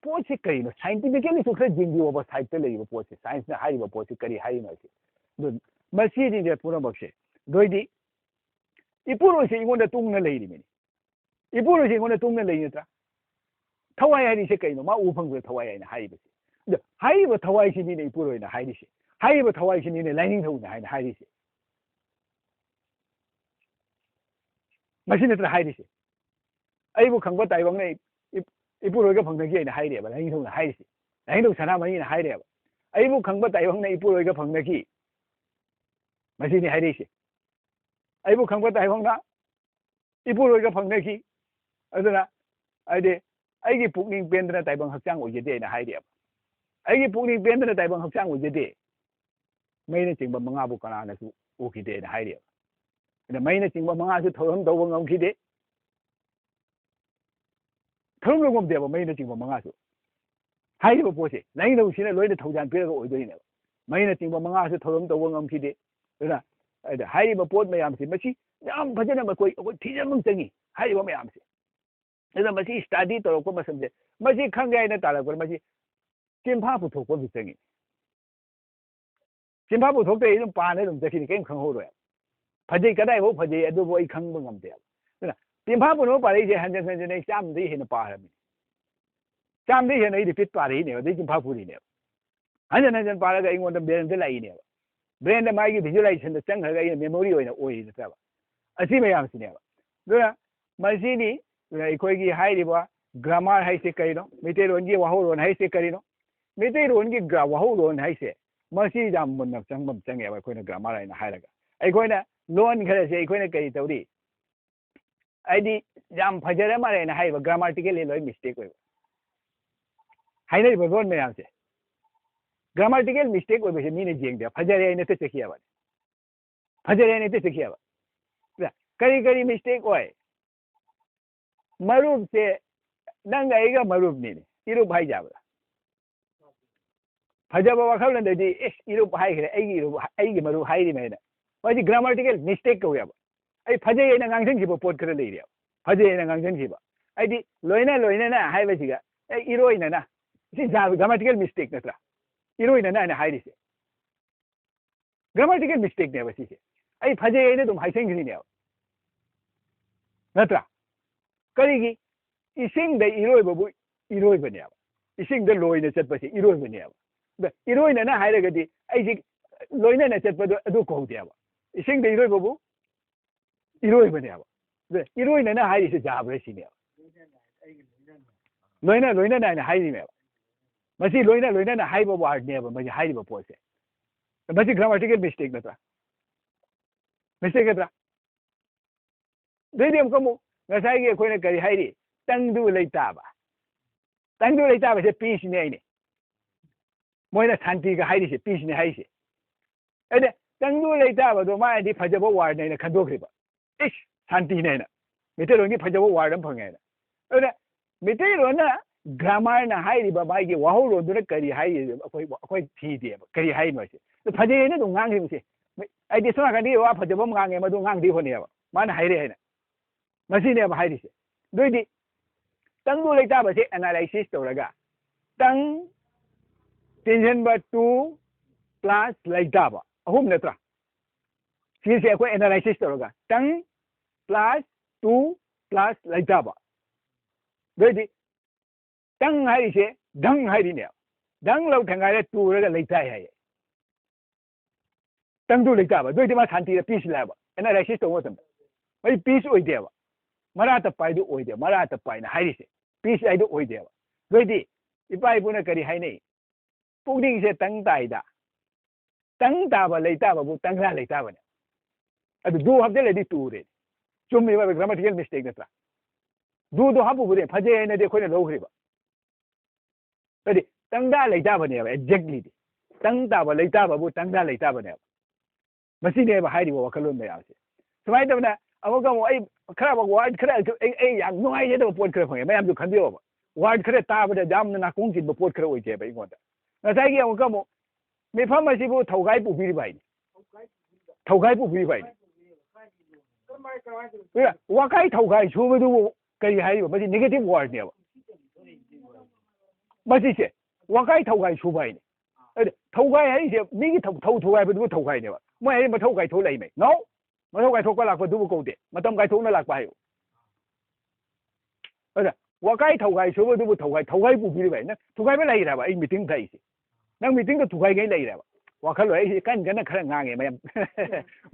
ꯄꯣꯠꯁꯤ ꯀꯔꯤꯅꯣ ꯁꯥꯏꯟꯇꯤꯐꯤꯀꯦꯜꯂꯤꯁꯨ ꯈꯔ ꯌꯦꯡꯕꯤꯌꯣꯕ ꯁꯥꯏꯠꯇ ꯂꯩꯔꯤꯕ ꯄꯣꯠꯁꯦ ꯁꯥꯏꯟꯁꯅ ꯍꯥꯏꯔꯤꯕ ꯄꯣꯠꯁꯤ ꯀꯔꯤ ꯍꯥꯏꯔꯤꯅꯣ ꯍꯥꯏꯁꯦ ꯑꯗꯨ ꯃꯁꯤꯅꯤꯅꯦ ꯄꯨꯝꯅꯃꯛꯁꯦ ꯑꯗꯨꯏꯗꯤ ꯏꯄꯨꯔꯣꯏꯁꯦ ꯑꯩꯉꯣꯟꯗ ꯇꯨꯡꯅ ꯂꯩꯔꯤꯃꯤꯅꯤ ꯏꯄꯨꯔꯣꯏꯁꯦ ꯑꯩꯉꯣꯟꯗ ꯇꯨꯡꯅ ꯂꯩ ꯅꯠꯇ꯭ꯔꯥ ꯊꯋꯥꯏ ꯍꯥꯏꯔꯤꯁꯦ ꯀꯩꯅꯣ ꯃꯥ ꯎ ꯐꯪꯕꯗ ꯊꯋꯥꯏ ꯍꯥꯏꯅ ꯍꯥꯏꯔꯤꯕꯁꯦ ꯑꯗꯣ ꯍꯥꯏꯔꯤꯕ ꯊꯋꯥꯏꯁꯤꯅꯤꯅꯦ ꯏꯄꯨꯔꯣꯏꯅ ꯍꯥꯏꯔꯤꯁꯦ ꯍꯥꯏꯔꯤꯕ ꯊꯋꯥꯏꯁꯤꯅꯤꯅꯦ ꯂꯥꯏꯅꯤꯡꯊꯧꯅ ꯍꯥꯏꯅ ꯍꯥꯏꯔꯤꯁꯦ ꯃꯁꯤ ꯅꯠꯇ꯭ꯔꯥ ꯍꯥꯏꯔꯤꯁꯦ ꯑꯩꯕꯨ ꯈꯪꯕ ꯇꯥꯏꯕꯪꯅ ꯏꯄꯨꯔꯣꯏꯒ ꯐꯪꯅꯈꯤ ꯑꯩꯅ ꯍꯥꯏꯔꯦꯕ ꯂꯥꯏꯅꯤꯡꯊꯧꯅ ꯍꯥꯏꯔꯤꯁꯦ ꯂꯥꯏꯅꯤꯡꯊꯧ ꯁꯅꯥꯃꯍꯤꯅ ꯍꯥꯏꯔꯦꯕ ꯑꯩꯕꯨ ꯈꯪꯕ ꯇꯥꯏꯕꯪꯅ ꯏꯄꯨꯔꯣꯏꯒ ꯐꯪꯅꯈꯤ ꯃꯁꯤꯅꯤ ꯍꯥꯏꯔꯤꯁꯦ ꯑꯩꯕꯨ ꯈꯪꯕ ꯇꯥꯏꯕꯪꯅ ꯏꯄꯨꯔꯣꯏꯒ ꯐꯪꯅꯈꯤ ꯑꯗꯨꯅ ꯍꯥꯏꯗꯤ ꯑꯩꯒꯤ ꯄꯨꯛꯅꯤꯡ ꯄꯦꯟꯗꯅ ꯇꯥꯏꯕꯪ ꯍꯛꯆꯥꯡ ꯑꯣꯏꯖꯗꯦ ꯑꯩꯅ ꯍꯥꯏꯔꯦꯕ ꯑꯩꯒꯤ ꯄꯨꯛꯅꯤꯡ ꯄꯦꯟꯗꯅ ꯇꯥꯏꯕꯪ ꯍꯛꯆꯥꯡ ꯑꯣꯏꯖꯗꯦ ꯃꯩꯅ ꯆꯤꯡꯕ ꯃꯉꯥꯕꯨ ꯀꯅꯥꯅꯁꯨ ꯎꯈꯤꯗꯦ ꯑꯩꯅ ꯍꯥꯏꯔꯦꯕ ꯑꯗ ꯃꯩꯅ ꯆꯤꯡꯕ ꯃꯉꯥꯁꯨ ꯊꯧꯔꯝ ꯇꯧꯕ ꯉꯝꯈꯤꯗꯦ ꯊꯧꯔꯝ ꯇꯧꯕ ꯉꯝꯗꯦꯕ ꯃꯩꯅ ꯆꯤꯡꯕ ꯃꯉꯥꯁꯨ ꯍꯥꯏꯔꯤꯕ ꯄꯣꯠꯁꯦ ꯂꯥꯏꯅꯤꯡꯊꯧꯁꯤꯅ ꯂꯣꯏꯅ ꯊꯧꯖꯥꯟ ꯄꯤꯔꯒ ꯑꯣꯏꯗꯣꯏꯅꯦꯕ ꯃꯩꯅ ꯆꯤꯡꯕ ꯃꯉꯥꯁꯨ ꯊꯧꯔꯝ ꯇꯧꯕ ꯉꯝꯈꯤꯗꯦ ꯑꯗꯨꯅ ꯍꯥꯏꯔꯤꯕ ꯄꯣꯠ ꯃꯌꯥꯝꯁꯤ ꯃꯁꯤ ꯌꯥꯝ ꯐꯖꯅ ꯑꯩꯈꯣꯏ ꯊꯤꯖꯟꯕ ꯆꯪꯉꯤ ꯍꯥꯏꯔꯤꯕ ꯃꯌꯥꯝꯁꯦ ꯑꯗꯨꯅ ꯃꯁꯤ ꯁ꯭ꯇꯗꯤ ꯇꯧꯔꯛꯄ ꯃꯇꯝꯗ ꯃꯁꯤ ꯈꯪꯒꯦ ꯍꯥꯏꯅ ꯇꯥꯔꯛꯄꯗ ꯃꯁꯤ ꯆꯤꯟꯐꯥ ꯄꯨꯊꯣꯛꯄ ꯑꯃꯁꯨ ꯆꯪꯉꯤ ꯆꯤꯟꯐꯥ ꯄꯨꯊꯣꯛꯇ꯭ꯔꯗꯤ ꯑꯗꯨꯝ ꯄꯥꯅ ꯑꯗꯨꯝ ꯆꯠꯈꯤꯅꯤ ꯀꯔꯤꯝ ꯈꯪꯍꯧꯔꯣꯏ ꯐꯖꯩ ꯀꯗꯥꯏꯐꯥꯎ ꯐꯖꯩ ꯑꯗꯨꯕꯨ ꯑꯩ ꯈꯪꯕ ꯉꯝꯗꯦꯕ ꯑꯗꯨꯅ ꯆꯤꯟꯐꯥ ꯄꯨꯅꯕ ꯄꯥꯔꯛꯏꯁꯦ ꯍꯟꯖꯤꯟ ꯍꯟꯖꯤꯟ ꯑꯩ ꯆꯥꯝꯃꯗꯒꯤ ꯍꯦꯟꯅ ꯄꯥꯔꯕꯅꯤ ꯆꯥꯝꯃꯗꯒꯤ ꯍꯦꯟꯅ ꯑꯩ ꯔꯤꯄꯤꯠ ꯄꯥꯔꯛꯏꯅꯦꯕ ꯑꯗꯩ ꯆꯤꯟꯐꯥ ꯄꯨꯔꯤꯅꯦꯕ ꯍꯟꯖꯤꯟ ꯍꯟꯖꯤꯟ ꯄꯥꯔꯒ ꯑꯩꯉꯣꯟꯗ ꯕ꯭ꯔꯦꯟꯗ ꯂꯥꯛꯏꯅꯦꯕ ꯕ꯭ꯔꯦꯟꯗ ꯃꯥꯒꯤ ꯚꯤꯖꯨꯋꯦꯂꯥꯏꯖꯦꯁꯟꯗ ꯆꯪꯈ꯭ꯔꯒ ꯑꯩꯅ ꯃꯦꯃꯣꯔꯤ ꯑꯣꯏꯅ ꯑꯣꯏꯔꯤꯅꯦꯕ ꯑꯁꯤ ꯃꯌꯥꯝꯁꯤꯅꯦꯕ ꯑꯗꯨꯅ ꯃꯁꯤꯅꯤ ꯑꯩꯈꯣꯏꯒꯤ ꯍꯥꯏꯔꯤꯕ ꯒ꯭ꯔꯥꯃꯥꯔ ꯍꯥꯏꯁꯦ ꯀꯔꯤꯅꯣ ꯃꯩꯇꯩꯂꯣꯟꯒꯤ ꯋꯥꯍꯧꯔꯣꯟ ꯍꯥꯏꯁꯦ ꯀꯔꯤꯅꯣ ꯃꯩꯇꯩꯂꯣꯟꯒꯤ ꯋꯥꯍꯧꯔꯣꯟ ꯍꯥꯏꯁꯦ ꯃꯁꯤ ꯌꯥꯝ ꯃꯨꯟꯅ ꯆꯪꯕ ꯆꯪꯉꯦꯕ ꯑꯩꯈꯣꯏꯅ ꯒ꯭ꯔꯥꯃꯥꯔ ꯍꯥꯏꯅ ꯍꯥꯏꯔꯒ ꯑꯩꯈꯣꯏꯅ ꯂꯣꯟ ꯈꯔꯁꯦ ꯑꯩꯈꯣꯏꯅ ꯀꯔꯤ ꯇꯧꯔꯤ ꯍꯥꯏꯗꯤ ꯌꯥꯝ ꯐꯖꯔ ꯃꯥꯜꯂꯦꯅ ꯍꯥꯏꯕ ꯒ꯭ꯔꯥꯃꯥꯔꯇꯤꯀꯦꯜꯂꯤ ꯂꯣꯏ ꯃꯤꯁꯇꯦꯛ ꯑꯣꯏꯕ ꯍꯥꯏꯅꯔꯤꯕ ꯂꯣꯟ ꯃꯌꯥꯝꯁꯦ ꯒ꯭ꯔꯥꯃꯥꯔꯇꯤꯀꯦꯜ ꯃꯤꯁꯇꯦꯛ ꯑꯣꯏꯕꯁꯦ ꯃꯤꯅ ꯌꯦꯡꯗꯦ ꯐꯖꯔꯦ ꯍꯥꯏꯅ ꯆꯠꯈꯤꯑꯕ ꯐꯖꯔꯦ ꯍꯥꯏꯅ ꯆꯠꯈꯤꯑꯕ ꯀꯔꯤ ꯀꯔꯤ ꯃꯤꯁꯇꯦꯛ ꯑꯣꯏ ꯃꯔꯨꯞꯁꯦ ꯅꯪꯒ ꯑꯩꯒ ꯃꯔꯨꯞꯅꯤꯅꯦ ꯏꯔꯨꯞ ꯍꯥꯏꯖꯕ꯭ꯔꯥ ꯐꯖꯕ ꯋꯥꯈꯜꯂꯣꯟꯗꯗꯤ ꯑꯦꯁ ꯏꯔꯨꯞ ꯍꯥꯏꯈ꯭ꯔꯦ ꯑꯩꯒꯤ ꯃꯔꯨꯞ ꯍꯥꯏꯔꯤꯃꯦꯅ ꯃꯁꯤ ꯒ꯭ꯔꯥꯃꯥꯔꯇꯤꯀꯦꯜ ꯃꯤꯁꯇꯦꯛ ꯀꯧꯋꯦꯕ ꯑꯩ ꯐꯖꯩ ꯍꯥꯏꯅ ꯉꯥꯡꯁꯤꯟꯈꯤꯕ ꯄꯣꯠ ꯈꯔ ꯂꯩꯔꯦꯕ ꯐꯖꯩ ꯍꯥꯏꯅ ꯉꯥꯡꯁꯤꯟꯈꯤꯕ ꯍꯥꯏꯗꯤ ꯂꯣꯏꯅꯅ ꯍꯥꯏꯕꯁꯤꯒ ꯑꯩ ꯏꯔꯣꯏꯅꯅ ꯁꯤ ꯒ꯭ꯔꯥꯃꯥꯔꯇꯤꯀꯦꯜ ꯃꯤꯁꯇꯦꯛ ꯅꯠꯇ꯭ꯔꯥ ꯏꯔꯣꯏꯅꯅ ꯍꯥꯏꯅ ꯍꯥꯏꯔꯤꯁꯦ ꯒ꯭ꯔꯥꯃꯥꯔꯇꯤꯀꯦꯜ ꯃꯤꯁꯇꯦꯛꯅꯦꯕ ꯁꯤꯁꯦ ꯑꯩ ꯐꯖꯩ ꯍꯥꯏꯅ ꯑꯗꯨꯝ ꯍꯥꯏꯁꯟꯈ꯭ꯔꯤꯅꯦꯕ ꯅꯠꯇ꯭ꯔꯥ ꯀꯔꯤꯒꯤ ꯏꯁꯤꯡꯗ ꯏꯔꯣꯏꯕꯕꯨ ꯏꯔꯣꯏꯕꯅꯦꯕ ꯏꯁꯤꯡꯗ ꯂꯣꯏꯅ ꯆꯠꯄꯁꯦ ꯏꯔꯣꯏꯕꯅꯦꯕ ꯏꯔꯣꯏꯅꯅ ꯍꯥꯏꯔꯒꯗꯤ ꯑꯩꯁꯤ ꯂꯣꯏꯅꯅ ꯆꯠꯄꯗꯣ ꯑꯗꯨ ꯀꯧꯗꯦꯕ ꯏꯁꯤꯡꯗ ꯏꯔꯣꯏꯕꯕꯨ ꯏꯔꯣꯏꯕꯅꯦꯕ ꯏꯔꯣꯏꯅꯅ ꯍꯥꯏꯔꯤꯁꯦ ꯌꯥꯕ꯭ꯔꯥ ꯁꯤꯅꯦꯕ ꯂꯣꯏꯅꯅ ꯍꯥꯏꯅ ꯍꯥꯏꯔꯤꯅꯦꯕ ꯃꯁꯤ ꯂꯣꯏꯅꯅ ꯍꯥꯏꯕ ꯋꯥꯔꯗꯅꯦꯕ ꯃꯁꯤ ꯍꯥꯏꯔꯤꯕ ꯄꯣꯠꯁꯦ ꯃꯁꯤ ꯒ꯭ꯔꯥꯃꯥꯔꯇꯤꯀꯦꯜ ꯃꯤꯁꯇꯦꯛ ꯅꯠꯇ꯭ꯔꯥ ꯃꯤꯁꯇꯦꯛ ꯅꯠꯇ꯭ꯔꯥ ꯑꯗꯩꯗꯤ ꯑꯃꯨꯛ ꯉꯁꯥꯏꯒꯤ ꯑꯩꯈꯣꯏꯅ ꯀꯔꯤ ꯍꯥꯏꯔꯤ ꯇꯪꯗꯨ ꯂꯩꯇꯥꯕ ꯇꯪꯗꯨ ꯂꯩꯇꯥꯕꯁꯦ ꯄꯤꯁꯅꯦ ꯑꯩꯅꯦ ꯃꯣꯏꯅ ꯁꯥꯟꯇꯤꯒ ꯍꯥꯏꯔꯤꯁꯦ ꯄꯤꯁꯅꯦ ꯍꯥꯏꯔꯤꯁꯦ ꯑꯗ ꯇꯪꯗꯨ ꯂꯩꯇꯥꯕꯗꯣ ꯃꯥꯅꯗꯤ ꯐꯖꯕ ꯋꯥꯔꯗꯅ ꯑꯩꯅ ꯈꯟꯗꯣꯛꯈ꯭ꯔꯤꯕ ꯏꯁ ꯁꯥꯟꯇꯤꯅꯦ ꯍꯥꯏꯅ ꯃꯩꯇꯩꯂꯣꯟꯒꯤ ꯐꯖꯕ ꯋꯥꯔꯗ ꯑꯃ ꯐꯪꯉꯦ ꯍꯥꯏꯅ ꯑꯗꯨꯅ ꯃꯩꯇꯩꯂꯣꯟꯅ ꯒ꯭ꯔꯥꯃꯥꯔꯅ ꯍꯥꯏꯔꯤꯕ ꯃꯥꯒꯤ ꯋꯥꯍꯧꯔꯣꯟꯗꯨꯅ ꯀꯔꯤ ꯍꯥꯏꯔꯤ ꯑꯩꯈꯣꯏ ꯊꯤꯗꯦꯕ ꯀꯔꯤ ꯍꯥꯏꯔꯤꯅꯣꯁꯦ ꯐꯖꯩ ꯍꯥꯏꯅ ꯑꯗꯨꯝ ꯉꯥꯡꯈꯤꯕꯁꯦ ꯑꯩꯗꯤ ꯁꯣꯝ ꯅꯥꯀꯟꯗꯤ ꯋꯥ ꯐꯖꯕ ꯑꯃ ꯉꯥꯡꯉꯦ ꯃꯗꯨ ꯉꯥꯡꯗꯦ ꯍꯣꯠꯅꯩꯑꯕ ꯃꯥꯅ ꯍꯥꯏꯔꯦ ꯍꯥꯏꯅ ꯃꯁꯤꯅꯦꯕ ꯍꯥꯏꯔꯤꯁꯦ ꯑꯗꯨꯏꯗꯤ ꯇꯪꯗꯨ ꯂꯩꯇꯥꯕꯁꯦ ꯑꯦꯅꯥꯂꯥꯏꯁꯤꯁ ꯇꯧꯔꯒ ꯇꯪ ꯇꯤꯟꯁꯤꯟꯕ ꯇꯨ ꯄ꯭ꯂꯁ ꯂꯩꯇꯥꯕ ꯑꯍꯨꯝ ꯅꯠꯇ꯭ꯔꯥ ꯁꯤꯁꯦ ꯑꯩꯈꯣꯏ ꯑꯦꯅꯥꯂꯥꯏꯁꯤꯁ ꯇꯧꯔꯒ ꯇꯪ ꯄ꯭ꯂꯁ ꯇꯨ ꯄ꯭ꯂꯁ ꯂꯩꯇꯥꯕ ꯑꯗꯨꯏꯗꯤ ꯇꯪ ꯍꯥꯏꯔꯤꯁꯦ ꯙꯪ ꯍꯥꯏꯔꯤꯅꯦꯕ ꯙꯪ ꯂꯧꯊꯪ ꯇꯨꯔꯒ ꯂꯩꯇꯥꯏ ꯍꯥꯏꯌꯦ ꯇꯪꯗꯨ ꯂꯩꯇꯥꯕ ꯑꯗꯨꯏꯗꯤ ꯃꯥ ꯁꯥꯟꯇꯤꯗ ꯄꯤꯁ ꯂꯥꯛꯑꯕ ꯑꯦꯅꯥꯂꯥꯏꯁꯤꯁ ꯇꯧꯕ ꯃꯇꯝꯗ ꯃꯣꯏ ꯄꯤꯁ ꯑꯣꯏꯗꯦꯕ ꯃꯔꯥ ꯇꯞꯄ ꯍꯥꯏꯗꯨ ꯑꯣꯏꯗꯦꯕ ꯃꯔꯥ ꯇꯞꯄ ꯍꯥꯏꯅ ꯍꯥꯏꯔꯤꯁꯦ ꯄꯤꯁ ꯍꯥꯏꯗꯨ ꯑꯣꯏꯗꯦꯕ ꯑꯗꯨꯏꯗꯤ ꯏꯄꯥ ꯏꯄꯨꯅ ꯀꯔꯤ ꯍꯥꯏꯅꯩ ꯄꯨꯛꯅꯤꯡꯁꯦ ꯇꯪ ꯇꯥꯏꯗ ꯇꯪ ꯇꯥꯕ ꯂꯩꯇꯥꯕꯕꯨ ꯇꯪꯂꯥ ꯂꯩꯇꯥꯕꯅꯦ ꯑꯗꯨ ꯗꯨ ꯍꯥꯞꯆꯤꯜꯂꯗꯤ ꯇꯨꯔꯦ ꯆꯨꯝꯃꯤꯕ ꯒ꯭ꯔꯥꯃꯥꯔꯇꯤꯀꯦꯜ ꯃꯤꯁꯇꯦꯛ ꯅꯠꯇ꯭ꯔꯥ ꯗꯨꯗꯣ ꯍꯥꯞꯄꯨꯕꯗꯤ ꯐꯖꯩ ꯍꯥꯏꯅꯗꯤ ꯑꯩꯈꯣꯏꯅ ꯂꯧꯈ꯭ꯔꯤꯕ ꯍꯥꯏꯗꯤ ꯇꯪꯗꯥ ꯂꯩꯇꯥꯕꯅꯦꯕ ꯑꯦꯛꯖꯦꯛꯂꯤꯗꯤ ꯇꯪ ꯇꯥꯕ ꯂꯩꯇꯥꯕꯕꯨ ꯇꯪꯗꯥ ꯂꯩꯇꯥꯕꯅꯦꯕ ꯃꯁꯤꯅꯦꯕ ꯍꯥꯏꯔꯤꯕ ꯋꯥꯈꯜꯂꯣꯟ ꯃꯌꯥꯝꯁꯦ ꯁꯨꯃꯥꯏꯅ ꯇꯧꯅ ꯑꯃꯨꯛ ꯑꯩ ꯈꯔ ꯋꯥꯔꯗ ꯈꯔ ꯑꯩ ꯌꯥꯝ ꯅꯨꯡꯉꯥꯏꯖꯗꯕ ꯄꯣꯠ ꯈꯔ ꯐꯪꯉꯦ ꯃꯌꯥꯝꯁꯨ ꯈꯟꯕꯤꯌꯣꯕ ꯋꯥꯔꯗ ꯈꯔ ꯇꯥꯕꯗ ꯌꯥꯝꯅ ꯅꯥꯀꯣꯡ ꯆꯤꯟꯕ ꯄꯣꯠ ꯈꯔ ꯑꯣꯏꯖꯩꯕ ꯑꯩꯉꯣꯟꯗ ꯉꯁꯥꯏꯒꯤ ꯑꯃꯨꯛ ꯃꯤꯐꯝ ꯑꯁꯤꯕꯨ ꯊꯧꯒꯥꯏ ꯄꯨꯕꯤꯔꯤꯕ ꯍꯥꯏꯅꯤ ꯊꯧꯒꯥꯏ ꯄꯨꯕꯤꯔꯤꯕ ꯍꯥꯏꯅꯤ ꯋꯥꯀꯥꯏ ꯊꯧꯒꯥꯏ ꯁꯨꯕꯗꯨꯕꯨ ꯀꯔꯤ ꯍꯥꯏꯔꯤꯕ ꯃꯁꯤ ꯅꯦꯒꯦꯇꯤꯚ ꯋꯥꯔꯗꯅꯦꯕ ꯃꯁꯤꯁꯦ ꯋꯥꯀꯥꯏ ꯊꯧꯒꯥꯏ ꯁꯨꯕ ꯍꯥꯏꯅꯤ ꯑꯗꯨ ꯊꯧꯒꯥꯏ ꯍꯥꯏꯔꯤꯁꯦ ꯃꯤꯒꯤ ꯊꯧꯒꯥꯏꯕꯗꯨꯕꯨ ꯊꯧꯒꯥꯏꯅꯦꯕ ꯃꯣꯏ ꯍꯥꯏꯗꯤ ꯃꯊꯧ ꯀꯥꯏꯊꯣꯛ ꯂꯩꯃꯦ ꯅꯣ ꯃꯊꯧ ꯀꯥꯏꯊꯣꯛꯄ ꯂꯥꯛꯄꯗꯨꯕꯨ ꯀꯧꯗꯦ ꯃꯇꯝ ꯀꯥꯏꯊꯣꯛꯅ ꯂꯥꯛꯄ ꯍꯥꯏꯌꯨ ꯑꯗ ꯋꯥꯀꯥꯏ ꯊꯧꯒꯥꯏ ꯁꯨꯕꯗꯨꯕꯨ ꯊꯧꯒꯥꯏ ꯄꯨꯕꯤꯔꯤꯕ ꯍꯥꯏ ꯅꯪ ꯊꯨꯒꯥꯏꯕ ꯂꯩꯔꯕ ꯑꯩ ꯃꯤꯇꯤꯡ ꯊꯛꯏꯁꯦ ꯅꯪ ꯃꯤꯇꯤꯡꯗ ꯊꯨꯒꯥꯏꯒꯩ ꯂꯩꯔꯕ ꯋꯥꯈꯜꯂꯣꯟ ꯑꯩꯁꯦ ꯀꯟꯅ ꯈꯔ ꯉꯥꯡꯉꯦ ꯃꯌꯥꯝ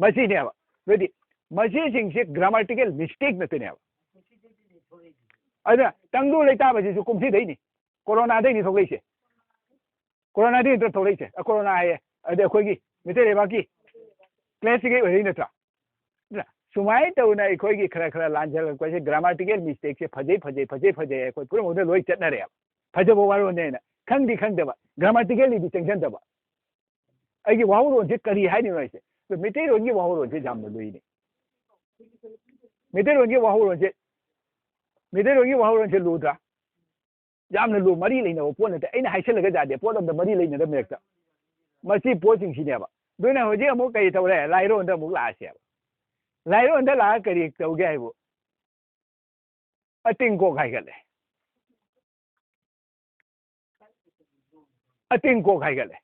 ꯃꯁꯤꯅꯦꯕ ꯑꯗꯨꯗꯤ ꯃꯁꯤꯁꯤꯡꯁꯦ ꯒ꯭ꯔꯥꯃꯥꯔꯇꯤꯀꯦꯜ ꯃꯤꯁꯇꯦꯛ ꯅꯠꯇꯅꯦꯕ ꯑꯗꯨꯅ ꯇꯪꯗꯨ ꯂꯩꯇꯥꯕꯁꯤꯁꯨ ꯀꯨꯝꯁꯤꯗꯩꯅꯤ ꯀꯣꯔꯣꯅꯥꯗꯩꯅꯤ ꯊꯣꯛꯂꯛꯏꯁꯦ ꯀꯣꯔꯣꯅꯥꯗꯩ ꯅꯠꯇ꯭ꯔ ꯊꯣꯛꯂꯛꯏꯁꯦ ꯀꯣꯔꯣꯅꯥ ꯍꯥꯏꯌꯦ ꯑꯗꯩ ꯑꯩꯈꯣꯏꯒꯤ ꯃꯩꯇꯩ ꯂꯩꯕꯥꯛꯀꯤ ꯀ꯭ꯂꯦꯁꯤꯀꯩ ꯑꯣꯏꯔꯛꯏ ꯅꯠꯇ꯭ꯔꯥ ꯁꯨꯃꯥꯏꯅ ꯇꯧꯅ ꯑꯩꯈꯣꯏꯒꯤ ꯈꯔ ꯂꯥꯟꯖꯜꯂꯛꯄꯁꯦ ꯒ꯭ꯔꯥꯃꯥꯔꯇꯤꯀꯦꯜ ꯃꯤꯁꯇꯦꯛꯁꯦ ꯐꯖꯩ ꯑꯩꯈꯣꯏ ꯄꯨꯝꯅꯃꯛꯇ ꯂꯣꯏ ꯆꯠꯅꯔꯦꯕ ꯐꯖꯕ ꯋꯥꯔꯣꯜꯅꯦꯅ ꯈꯪꯗꯕ ꯒ꯭ꯔꯥꯃꯥꯔꯇꯤꯀꯦꯜꯂꯤꯗꯤ ꯆꯪꯁꯤꯟꯗꯕ ꯑꯩꯒꯤ ꯋꯥꯍꯧꯔꯣꯟꯁꯦ ꯀꯔꯤ ꯍꯥꯏꯔꯤꯅꯣ ꯍꯥꯏꯁꯦ ꯃꯩꯇꯩꯂꯣꯟꯒꯤ ꯋꯥꯍꯧꯔꯣꯟꯁꯦ ꯌꯥꯝꯅ ꯂꯨꯏꯅꯦ ꯃꯩꯇꯩꯂꯣꯟꯒꯤ ꯋꯥꯍꯧꯔꯣꯟꯁꯦ ꯂꯨꯗ꯭ꯔꯥ ꯌꯥꯝꯅ ꯂꯨ ꯃꯔꯤ ꯂꯩꯅꯕ ꯄꯣꯠ ꯅꯠꯇꯦ ꯑꯩꯅ ꯍꯥꯏꯁꯜꯂꯒ ꯌꯥꯗꯦ ꯄꯣꯠ ꯑꯝꯗ ꯃꯔꯤ ꯂꯩꯅꯗꯕ ꯃꯔꯛꯇ ꯃꯁꯤ ꯄꯣꯠꯁꯤꯡꯁꯤꯅꯦꯕ ꯑꯗꯨꯅ ꯍꯧꯖꯤꯛ ꯑꯃꯨꯛ ꯀꯔꯤ ꯇꯧꯔꯦ ꯂꯥꯏꯔꯣꯟꯗ ꯑꯃꯨꯛ ꯂꯥꯛꯑꯁꯦꯕ ꯂꯥꯏꯔꯣꯟꯗ ꯂꯥꯛꯑ ꯀꯔꯤ ꯇꯧꯒꯦ ꯍꯥꯏꯕꯨ ꯑꯇꯤꯡꯀꯣꯛ ꯍꯥꯏꯒꯠꯂꯦ ꯑꯇꯤꯡꯀꯣꯛ ꯍꯥꯏꯒꯠꯂꯦ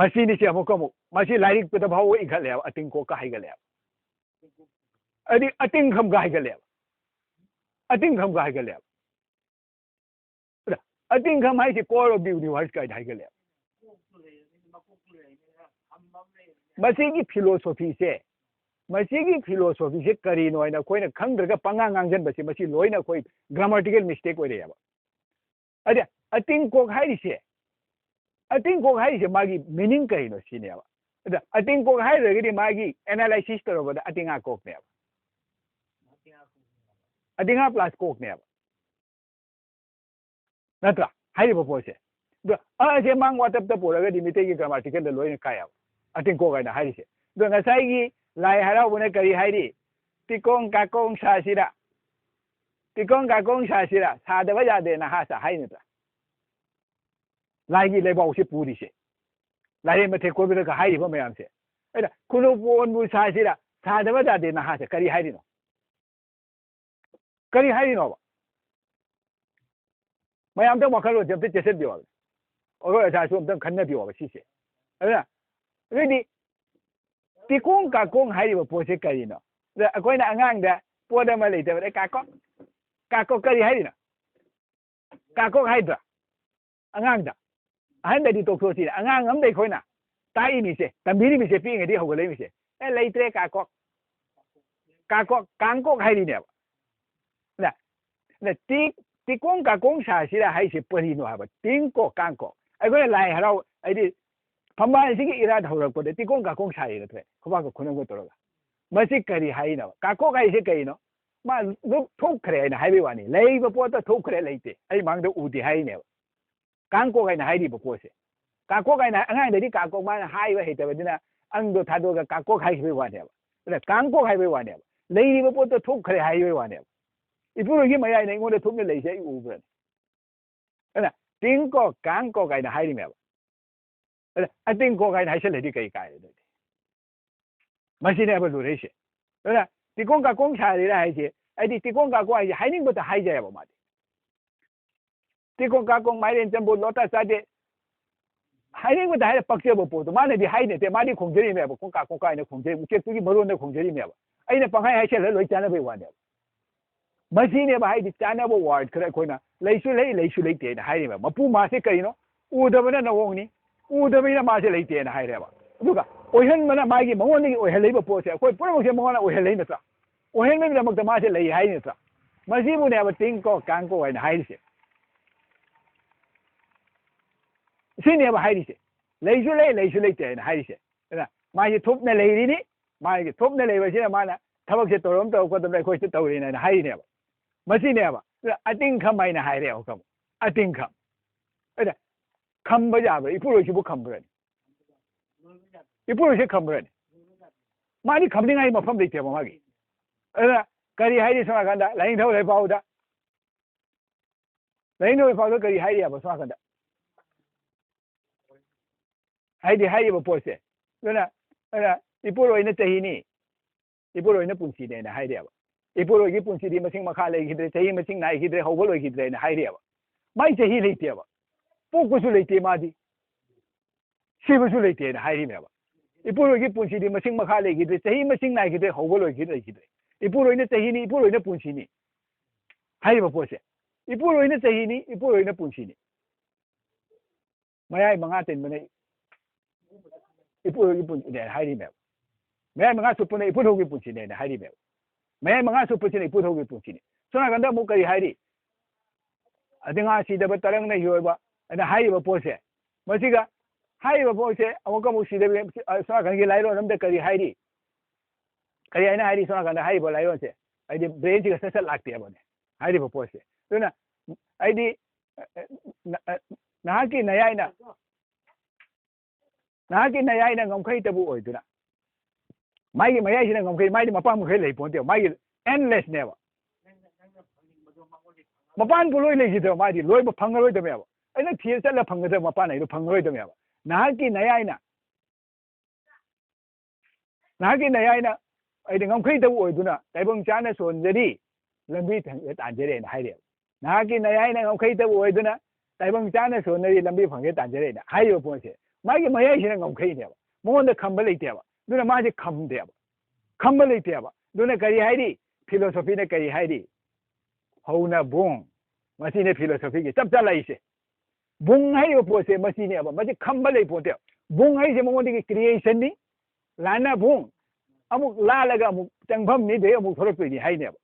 ꯃꯁꯤꯅꯤꯁꯦ ꯑꯃꯨꯛ ꯃꯁꯤ ꯂꯥꯏꯔꯤꯛꯇ ꯐꯥꯎꯕ ꯏꯈꯠꯂꯦꯕ ꯑꯇꯤꯡꯀꯣꯛꯀ ꯍꯥꯏꯒꯠꯂꯦꯕ ꯑꯗꯤ ꯑꯇꯤꯡꯈꯝꯒ ꯍꯥꯏꯒꯠꯂꯦꯕ ꯑꯇꯤꯡꯈꯝꯒ ꯍꯥꯏꯒꯠꯂꯦꯕ ꯑꯇꯤꯡꯈꯝ ꯍꯥꯏꯁꯤ ꯀꯣꯔ ꯑꯣꯐ ꯗꯤ ꯌꯨꯅꯤꯚꯔꯁ ꯀꯥꯏꯗ ꯍꯥꯏꯒꯠꯂꯦꯕ ꯃꯁꯤꯒꯤ ꯐꯤꯂꯣꯁꯣꯐꯤꯁꯦ ꯀꯔꯤꯅꯣ ꯍꯥꯏꯅ ꯑꯩꯈꯣꯏꯅ ꯈꯪꯗ꯭ꯔꯒ ꯄꯉꯥꯡ ꯉꯥꯡꯁꯤꯟꯕꯁꯦ ꯃꯁꯤ ꯂꯣꯏꯅ ꯑꯩꯈꯣই ꯒ꯭ꯔꯥꯃꯥꯔꯇꯤꯀꯦꯜ ꯃꯤꯁꯇꯦꯛ ꯑꯣꯏꯔꯛꯑꯦꯕ ꯑꯗ ꯑꯇꯤꯡꯀꯣꯛ ꯍꯥꯏꯔꯤꯁꯦ ꯃꯥꯒꯤ ꯃꯤꯅꯤꯡ ꯀꯔꯤꯅꯣ ꯁꯤꯅꯦꯕ ꯑꯗ ꯑꯇꯤꯡꯀꯣꯛ ꯍꯥꯏꯔꯒꯗꯤ ꯃꯥꯒꯤ ꯑꯦꯅꯥꯂꯥꯏꯁꯤꯁ ꯇꯧꯔꯕꯗ ꯑꯇꯤꯡꯉꯥ ꯀꯣꯛꯅꯦꯕ ꯑꯇꯤꯡꯉꯥ ꯄ꯭ꯂꯁ ꯀꯣꯛꯅꯦꯕ ꯅꯠꯇ꯭ꯔꯥ ꯍꯥꯏꯔꯤꯕ ꯄꯣꯠꯁꯦ ꯑꯗꯣ ꯑꯁꯦ ꯃꯥꯡ ꯋꯥꯇꯞꯇ ꯄꯨꯔꯒꯗꯤ ꯃꯤꯇꯩꯒꯤ ꯒ꯭ꯔꯥꯃꯥꯔꯇꯤꯀꯦꯜꯗ ꯂꯣꯏꯅ ꯀꯥꯏꯑꯕ ꯑꯇꯤꯡꯀꯣꯛ ꯍꯥꯏꯅ ꯍꯥꯏꯔꯤꯁꯦ ꯑꯗꯣ ꯉꯁꯥꯏꯒꯤ ꯂꯥꯏ ꯍꯔꯥꯎꯕꯅ ꯀꯔꯤ ꯍꯥꯏꯔꯤ ꯇꯤꯀꯣꯡ ꯀꯥꯀꯣꯡ ꯁꯥꯁꯤꯔ ꯇꯤꯀꯣꯡ ꯀꯥꯀꯣꯡ ꯁꯥꯁꯤꯔ ꯁꯥꯗꯕ ꯌꯥꯗꯦꯅ ꯍꯥꯁ ꯍꯥꯏ ꯅꯠꯇ꯭ꯔꯥ ꯂꯥꯏꯒꯤ ꯂꯩꯕꯥꯎꯁꯦ ꯄꯨꯔꯤꯁꯦ ꯂꯥꯏꯔꯦꯟ ꯃꯊꯦꯛ ꯀꯣꯏꯕꯗꯒ ꯍꯥꯏꯔꯤꯕ ꯃꯌꯥꯝꯁꯦ ꯑꯩꯅ ꯈꯨꯅꯨꯄꯣꯟꯕꯨ ꯁꯥꯁꯤꯔ ꯁꯥꯗꯕ ꯌꯥꯗꯦ ꯅꯍꯥꯁꯦ ꯀꯔꯤ ꯍꯥꯏꯔꯤꯅꯣ ꯀꯔꯤ ꯍꯥꯏꯔꯤꯅꯣꯕ ꯃꯌꯥꯝꯇꯪ ꯋꯥꯈꯜꯂꯣꯟꯁꯦ ꯑꯝꯇ ꯆꯦꯁꯤꯟꯕꯤꯌꯣꯕ ꯑꯩꯈꯣꯏ ꯑꯣꯖꯥꯁꯨ ꯑꯝꯇꯪ ꯈꯟꯅꯕꯤꯌꯣꯕ ꯁꯤꯁꯦ ꯑꯗꯨꯅ ꯑꯗꯨꯗꯤ ꯇꯤꯀꯣꯡ ꯀꯥꯀꯣꯡ ꯍꯥꯏꯔꯤꯕ ꯄꯣꯠꯁꯦ ꯀꯔꯤꯅꯣ ꯑꯗ ꯑꯩꯈꯣꯏꯅ ꯑꯉꯥꯡꯗ ꯄꯣꯠ ꯑꯃ ꯂꯩꯇꯕꯗ ꯀꯥꯀꯣꯛ ꯀꯔꯤ ꯍꯥꯏꯔꯤꯅꯣ ꯀꯥꯀꯣꯛ ꯍꯥꯏꯗ꯭ꯔꯥ ꯑꯉꯥꯡꯗ ꯑꯍꯟꯗꯗꯤ ꯇꯣꯛꯊꯣꯛꯁꯤ ꯑꯉꯥꯡ ꯑꯃꯗ ꯑꯩꯈꯣꯏꯅ ꯇꯥꯛꯏꯃꯤꯁꯦ ꯇꯝꯕꯤꯔꯤꯃꯤꯁꯦ ꯄꯤꯛꯏꯉꯩꯗꯤ ꯍꯧꯒꯠꯂꯛꯏꯃꯤꯁꯦ ꯂꯩꯇ꯭ꯔꯦ ꯀꯥꯀꯣꯛ ꯀꯥꯡꯀꯣꯛ ꯍꯥꯏꯔꯤꯅꯦꯕ ꯇꯤꯀꯣꯡ ꯀꯥꯀꯣꯡ ꯁꯥꯁꯤꯔ ꯍꯥꯏꯁꯦ ꯀꯔꯤꯅꯣ ꯍꯥꯏꯕ ꯇꯤꯡꯀꯣꯛ ꯀꯥꯡꯀꯣꯛ ꯑꯩꯈꯣꯏꯅ ꯂꯥꯏ ꯍꯔꯥꯎ ꯍꯥꯏꯗꯤ ꯐꯝꯕꯥꯜꯁꯤꯒꯤ ꯏꯔꯥꯠ ꯍꯧꯔꯛꯄꯗ ꯇꯤꯀꯣꯡ ꯀꯥꯀꯣꯡ ꯁꯥꯔꯤ ꯅꯠꯇ꯭ꯔꯦ ꯈꯨꯕꯥꯛꯀ ꯈꯨꯅꯝꯒ ꯇꯧꯔꯒ ꯃꯁꯤ ꯀꯔꯤ ꯍꯥꯏꯅꯕ ꯀꯥꯀꯣꯛ ꯍꯥꯏꯁꯦ ꯀꯔꯤꯅꯣ ꯃꯥ ꯊꯣꯛꯈ꯭ꯔꯦ ꯍꯥꯏꯅ ꯍꯥꯏꯕꯒꯤ ꯋꯥꯅꯤ ꯂꯩꯔꯤꯕ ꯄꯣꯠꯇ ꯊꯣꯛꯈ꯭ꯔꯦ ꯂꯩꯇꯦ ꯑꯩ ꯃꯥꯡꯗ ꯎꯗꯦ ꯍꯥꯏꯔꯤꯅꯦꯕ ꯀꯥꯡꯀꯣꯛ ꯍꯥꯏꯅ ꯍꯥꯏꯔꯤꯕ ꯄꯣꯠꯁꯦ ꯀꯥꯀꯣꯛ ꯍꯥꯏꯅ ꯑꯉꯥꯡꯗꯗꯤ ꯀꯥꯀꯣꯛ ꯃꯥꯅ ꯍꯥꯏꯕ ꯍꯩꯇꯕꯅꯤꯅ ꯑꯪꯗꯣ ꯊꯥꯗꯣꯛꯑꯒ ꯀꯥꯀꯣꯛ ꯍꯥꯏꯈꯤꯕꯒꯤ ꯋꯥꯅꯦꯕ ꯑꯗ ꯀꯥꯡꯀꯣꯛ ꯍꯥꯏꯕꯒꯤ ꯋꯥꯅꯦꯕ ꯂꯩꯔꯤꯕ ꯄꯣꯠꯇꯣ ꯊꯣꯛꯈ꯭ꯔꯦ ꯍꯥꯏꯕꯒꯤ ꯋꯥꯅꯦꯕ ꯏꯄꯨꯔꯣꯏꯒꯤ ꯃꯌꯥꯏꯅ ꯑꯩꯉꯣꯟꯗ ꯊꯣꯛꯅ ꯂꯩꯁꯦ ꯑꯩ ꯎꯕ꯭ꯔꯅꯤ ꯑꯗꯨꯅ ꯇꯤꯡꯀꯣꯛ ꯀꯥꯡꯀꯣꯛ ꯍꯥꯏꯅ ꯍꯥꯏꯔꯤꯃꯦꯕ ꯑꯗ ꯑꯇꯤꯡꯀꯣꯛ ꯍꯥꯏꯅ ꯍꯥꯏꯁꯜꯂꯗꯤ ꯀꯩ ꯀꯥꯏ ꯑꯗꯨꯗꯤ ꯃꯁꯤꯅꯦꯕ ꯂꯨꯔꯛꯏꯁꯦ ꯑꯗꯨꯅ ꯇꯤꯀꯣꯡ ꯀꯥꯀꯣꯡ ꯁꯥꯔꯤꯔ ꯍꯥꯏꯁꯦ ꯑꯩꯗꯤ ꯇꯤꯀꯣꯡ ꯀꯥꯀꯣꯡ ꯍꯥꯏꯁꯦ ꯍꯥꯏꯅꯤꯡꯕꯇ ꯍꯥꯏꯖꯩꯑꯕ ꯃꯥꯗꯤ ꯇꯤꯀꯣꯡ ꯀꯥꯀꯣꯡ ꯃꯥꯏꯔꯦꯟ ꯆꯝꯕꯨ ꯂꯣꯇꯥ ꯆꯥꯗꯦ ꯍꯥꯏꯅꯤꯡꯕꯗ ꯍꯥꯏꯔ ꯄꯛꯆꯕ ꯄꯣꯠꯇꯣ ꯃꯥꯅꯗꯤ ꯍꯥꯏ ꯅꯠꯇꯦ ꯃꯥꯗꯤ ꯈꯣꯡꯖꯔꯤꯃꯦꯕ ꯀꯣꯡꯀꯥ ꯀꯣꯡꯀꯥ ꯍꯥꯏꯅ ꯈꯣꯡꯖꯔꯤ ꯎꯆꯦꯛꯇꯨꯒꯤ ꯃꯔꯣꯟꯗ ꯈꯣꯡꯖꯔꯤꯃꯦꯕ ꯑꯩꯅ ꯄꯪꯍꯥꯏ ꯍꯥꯏꯁꯜꯂ ꯂꯣꯏ ꯆꯥꯅꯕꯩ ꯋꯥꯅꯦꯕ ꯃꯁꯤꯅꯦꯕ ꯍꯥꯏꯗꯤ ꯆꯥꯅꯕ ꯋꯥꯔꯗ ꯈꯔ ꯑꯩꯈꯣꯏꯅ ꯂꯩꯁꯨ ꯂꯩ ꯂꯩꯁꯨ ꯂꯩꯇꯦꯅ ꯍꯥꯏꯔꯤꯕ ꯃꯄꯨ ꯃꯥꯁꯦ ꯀꯔꯤꯅꯣ ꯎꯗꯕꯅ ꯅꯑꯣꯡꯅꯤ ꯎꯗꯕꯅꯤꯅ ꯃꯥꯁꯦ ꯂꯩꯇꯦꯅ ꯍꯥꯏꯔꯦꯕ ꯑꯗꯨꯒ ꯑꯣꯏꯍꯟꯕꯅ ꯃꯥꯒꯤ ꯃꯉꯣꯟꯗꯒꯤ ꯑꯣꯏꯍꯜꯂꯛꯏꯕ ꯄꯣꯠꯁꯦ ꯑꯩꯈꯣꯏ ꯄꯨꯝꯅꯃꯛꯁꯦ ꯃꯉꯣꯟꯗ ꯑꯣꯏꯍꯜꯂꯛꯏ ꯅꯠꯇ꯭ꯔꯥ ꯑꯣꯏꯍꯟꯕꯒꯤꯗꯃꯛꯇ ꯃꯥꯁꯦ ꯂꯩ ꯍꯥꯏ ꯅꯠꯇ꯭ꯔꯥ ꯃꯁꯤꯕꯨꯅꯦꯕ ꯇꯤꯡꯀꯣꯛ ꯀꯥꯡꯀꯣꯛ ꯍꯥꯏꯅ ꯍꯥꯏꯔꯤꯁꯦ ꯁꯤꯅꯦꯕ ꯍꯥꯏꯔꯤꯁꯦ ꯂꯩꯁꯨ ꯂꯩ ꯂꯩꯁꯨ ꯂꯩꯇꯦ ꯍꯥꯏꯅ ꯍꯥꯏꯔꯤꯁꯦ ꯑꯗꯨꯅ ꯃꯥꯒꯤ ꯊꯣꯞꯅ ꯂꯩꯔꯤꯅꯤ ꯃꯥꯒꯤ ꯊꯣꯞꯅ ꯂꯩꯕꯁꯤꯅ ꯃꯥꯅ ꯊꯕꯛꯁꯦ ꯇꯧꯔꯛꯄꯗ ꯑꯩꯈꯣꯏꯁꯨ ꯇꯧꯔꯤꯅ ꯍꯥꯏꯅ ꯍꯥꯏꯔꯤꯅꯦꯕ ꯃꯁꯤꯅꯦꯕ ꯑꯇꯤꯡꯈꯝ ꯍꯥꯏꯅ ꯍꯥꯏꯔꯦꯕ ꯈꯪꯕ ꯑꯇꯤꯡꯈꯝ ꯑꯗ ꯈꯝꯕ ꯌꯥꯕ꯭ꯔꯥ ꯏꯄꯨꯔꯣꯏꯁꯤꯕꯨ ꯈꯝꯕ꯭ꯔꯅꯤ ꯏꯄꯨꯔꯣꯏꯁꯦ ꯈꯝꯕ꯭ꯔꯅꯤ ꯃꯥꯗꯤ ꯈꯝꯅꯤꯡꯉꯥꯏ ꯃꯐꯝ ꯂꯩꯇꯦꯕ ꯃꯥꯒꯤ ꯑꯗꯨꯅ ꯀꯔꯤ ꯍꯥꯏꯔꯤ ꯁꯣꯝ ꯅꯥꯀꯟꯗ ꯂꯥꯏꯅꯤꯡꯊꯧ ꯂꯩꯄꯥꯎꯗ ꯂꯥꯏꯅꯤꯡꯊꯧ ꯂꯩꯄꯥꯎꯗ ꯀꯔꯤ ꯍꯥꯏꯔꯤꯕ ꯁꯣꯝ ꯅꯥꯀꯟꯗ ꯍꯥꯏꯗꯤ ꯍꯥꯏꯔꯤꯕ ꯄꯣꯠꯁꯦ ꯑꯗꯨꯅ ꯏꯄꯨꯔꯣꯏꯅ ꯆꯍꯤꯅꯤ ꯏꯄꯨꯔꯣꯏꯅ ꯄꯨꯟꯁꯤꯅꯦꯅ ꯍꯥꯏꯔꯦꯕ ꯏꯄꯨꯔꯣꯏꯒꯤ ꯄꯨꯟꯁꯤꯗꯤ ꯃꯁꯤꯡ ꯃꯈꯥ ꯂꯩꯈꯤꯗ꯭ꯔꯦ ꯆꯍꯤ ꯃꯁꯤꯡ ꯅꯥꯏꯈꯤꯗ꯭ꯔꯦ ꯍꯧꯕ ꯂꯣꯏꯈꯤꯗ꯭ꯔꯦꯅ ꯍꯥꯏꯔꯦꯕ ꯃꯥꯏ ꯆꯍꯤ ꯂꯩꯇꯦꯕ ꯄꯣꯛꯄꯁꯨ ꯂꯩꯇꯦ ꯃꯥꯗꯤ ꯁꯤꯕꯁꯨ ꯂꯩꯇꯦꯅ ꯍꯥꯏꯔꯤꯅꯦꯕ ꯏꯄꯨꯔꯣꯏꯒꯤ ꯄꯨꯟꯁꯤꯗꯤ ꯃꯁꯤꯡ ꯃꯈꯥ ꯂꯩꯈꯤꯗ꯭ꯔꯦ ꯆꯍꯤ ꯃꯁꯤꯡ ꯅꯥꯏꯈꯤꯗ꯭ꯔꯦ ꯍꯧꯕ ꯂꯩꯈꯤꯗ꯭ꯔꯦ ꯏꯄꯨꯔꯣꯏꯅ ꯆꯍꯤꯅꯤ ꯏꯄꯨꯔꯣꯏꯅ ꯄꯨꯟꯁꯤꯅꯤ ꯍꯥꯏꯔꯤꯕ ꯄꯣꯠꯁꯦ ꯏꯄꯨꯔꯣꯏꯅ ꯆꯍꯤꯅꯤ ꯏꯄꯨꯔꯣꯏꯅ ꯄꯨꯟꯁꯤꯅꯤ ꯃꯌꯥꯏ ꯃꯉꯥ ꯆꯟꯕꯅ ꯏꯄꯨꯔꯣꯏꯒꯤ ꯄꯨꯟꯁꯤꯅꯦꯅ ꯍꯥꯏꯔꯤꯃꯦꯕ ꯃꯌꯥꯏ ꯃꯉꯥ ꯆꯨꯞꯄꯅ ꯏꯄꯨꯙꯧꯒꯤ ꯄꯨꯟꯁꯤꯅꯦꯅ ꯍꯥꯏꯔꯤꯃꯦꯕ ꯃꯌꯥꯏ ꯃꯉꯥ ꯆꯨꯞꯄꯁꯤꯅ ꯏꯄꯨꯙꯧꯒꯤ ꯄꯨꯟꯁꯤꯅꯤ ꯁꯣꯝ ꯅꯥꯀꯟꯗ ꯑꯃꯨꯛ ꯀꯔꯤ ꯍꯥꯏꯔꯤ ꯑꯗꯤꯉꯥ ꯁꯤꯗꯕ ꯇꯔꯪꯅ ꯌꯣꯏꯕ ꯑꯅ ꯍꯥꯏꯔꯤꯕ ꯄꯣꯠꯁꯦ ꯃꯁꯤꯒ ꯍꯥꯏꯔꯤꯕ ꯄꯣꯠꯁꯦ ꯑꯃꯨꯛ ꯁꯤꯗꯕ ꯁꯣꯝ ꯅꯥꯀꯟꯒꯤ ꯂꯥꯏꯔꯣꯟ ꯑꯝꯗ ꯀꯔꯤ ꯍꯥꯏꯔꯤ ꯀꯔꯤ ꯍꯥꯏꯅ ꯍꯥꯏꯔꯤ ꯁꯣꯝ ꯅꯥꯀꯟꯗ ꯍꯥꯏꯔꯤꯕ ꯂꯥꯏꯔꯣꯟꯁꯦ ꯍꯥꯏꯗꯤ ꯕ꯭ꯔꯦꯟꯁꯤꯒ ꯁꯠ ꯁꯠ ꯂꯥꯛꯇꯦꯕꯅꯦ ꯍꯥꯏꯔꯤꯕ ꯄꯣꯠꯁꯦ ꯑꯗꯨꯅ ꯑꯩꯗꯤ ꯅꯍꯥꯛꯀꯤ ꯅꯌꯥꯏꯅ ꯉꯝꯈꯩꯇꯕꯨ ꯑꯣꯏꯗꯨꯅ ꯃꯥꯒꯤ ꯃꯌꯥꯏꯁꯤꯅ ꯉꯝꯈꯩ ꯃꯥꯒꯤ ꯃꯄꯥꯟ ꯃꯈꯩ ꯂꯩ ꯄꯣꯟꯇꯦꯕ ꯃꯥꯒꯤ ꯑꯦꯟꯂꯦꯁꯅꯦꯕ ꯃꯄꯥꯟꯕꯨ ꯂꯣꯏ ꯂꯩꯈꯤꯗꯕ ꯃꯥꯗꯤ ꯂꯣꯏꯕ ꯐꯪꯉꯔꯣꯏꯗꯕꯅꯦꯕ ꯑꯩꯅ ꯊꯤꯔ ꯆꯠꯂ ꯐꯪꯒꯗꯕ ꯃꯄꯥꯟ ꯍꯥꯏꯗꯣ ꯐꯪꯉꯔꯣꯏꯗꯕꯅꯦꯕ ꯅꯍꯥꯛꯀꯤ ꯅꯌꯥꯏꯅ ꯑꯩꯗꯤ ꯉꯝꯈꯩꯇꯕꯨ ꯑꯣꯏꯗꯨꯅ ꯇꯥꯏꯕꯪ ꯆꯥꯅ ꯁꯣꯟꯖꯔꯤ ꯂꯝꯕꯤ ꯐꯪꯒꯦ ꯇꯥꯟꯖꯔꯦꯅ ꯍꯥꯏꯔꯦꯕ ꯅꯍꯥꯛꯀꯤ ꯅꯌꯥꯏꯅ ꯉꯝꯈꯩꯇꯕꯨ ꯑꯣꯏꯗꯨꯅ ꯇꯥꯏꯕꯪ ꯆꯥꯅ ꯁꯣꯟꯅꯔꯤ ꯂꯝꯕꯤ ꯐꯪꯒꯦ ꯇꯥꯟꯖꯔꯦꯅ ꯍꯥꯏꯔꯤꯕ ꯄꯣꯠꯁꯦ ꯃꯥꯒꯤ ꯃꯌꯥꯏꯁꯤꯅ ꯉꯝꯈꯩꯅꯦꯕ ꯃꯉꯣꯟꯗ ꯈꯝꯕ ꯂꯩꯇꯦꯕ ꯑꯗꯨꯅ ꯃꯥꯁꯦ ꯈꯝꯗꯦꯕ ꯈꯝꯕ ꯂꯩꯇꯦꯕ ꯑꯗꯨꯅ ꯀꯔꯤ ꯍꯥꯏꯔꯤ ꯐꯤꯂꯣꯁꯣꯐꯤꯅ ꯀꯔꯤ ꯍꯥꯏꯔꯤ ꯍꯧꯅ ꯕꯨꯡ ꯃꯁꯤꯅ ꯐꯤꯂꯣꯁꯣꯐꯤꯒꯤ ꯆꯞ ꯆꯥ ꯂꯩꯔꯤꯁꯦ ꯕꯨꯡ ꯍꯥꯏꯔꯤꯕ ꯄꯣꯠꯁꯦ ꯃꯁꯤꯅꯦꯕ ꯃꯁꯤ ꯈꯝꯕ ꯂꯩ ꯄꯣꯠꯇꯦꯕ ꯕꯨꯡ ꯍꯥꯏꯔꯤꯁꯦ ꯃꯉꯣꯟꯗꯒꯤ ꯀ꯭ꯔꯤꯌꯦꯁꯟꯅꯤ ꯂꯥꯟꯅ ꯕꯨꯡ ꯑꯃꯨꯛ ꯂꯥꯜꯂꯒ ꯑꯃꯨꯛ ꯆꯪꯐꯝꯅꯤ ꯑꯗꯩ ꯑꯃꯨꯛ ꯊꯣꯛꯂꯛꯇꯣꯏꯅꯤ ꯍꯥꯏꯅꯦꯕ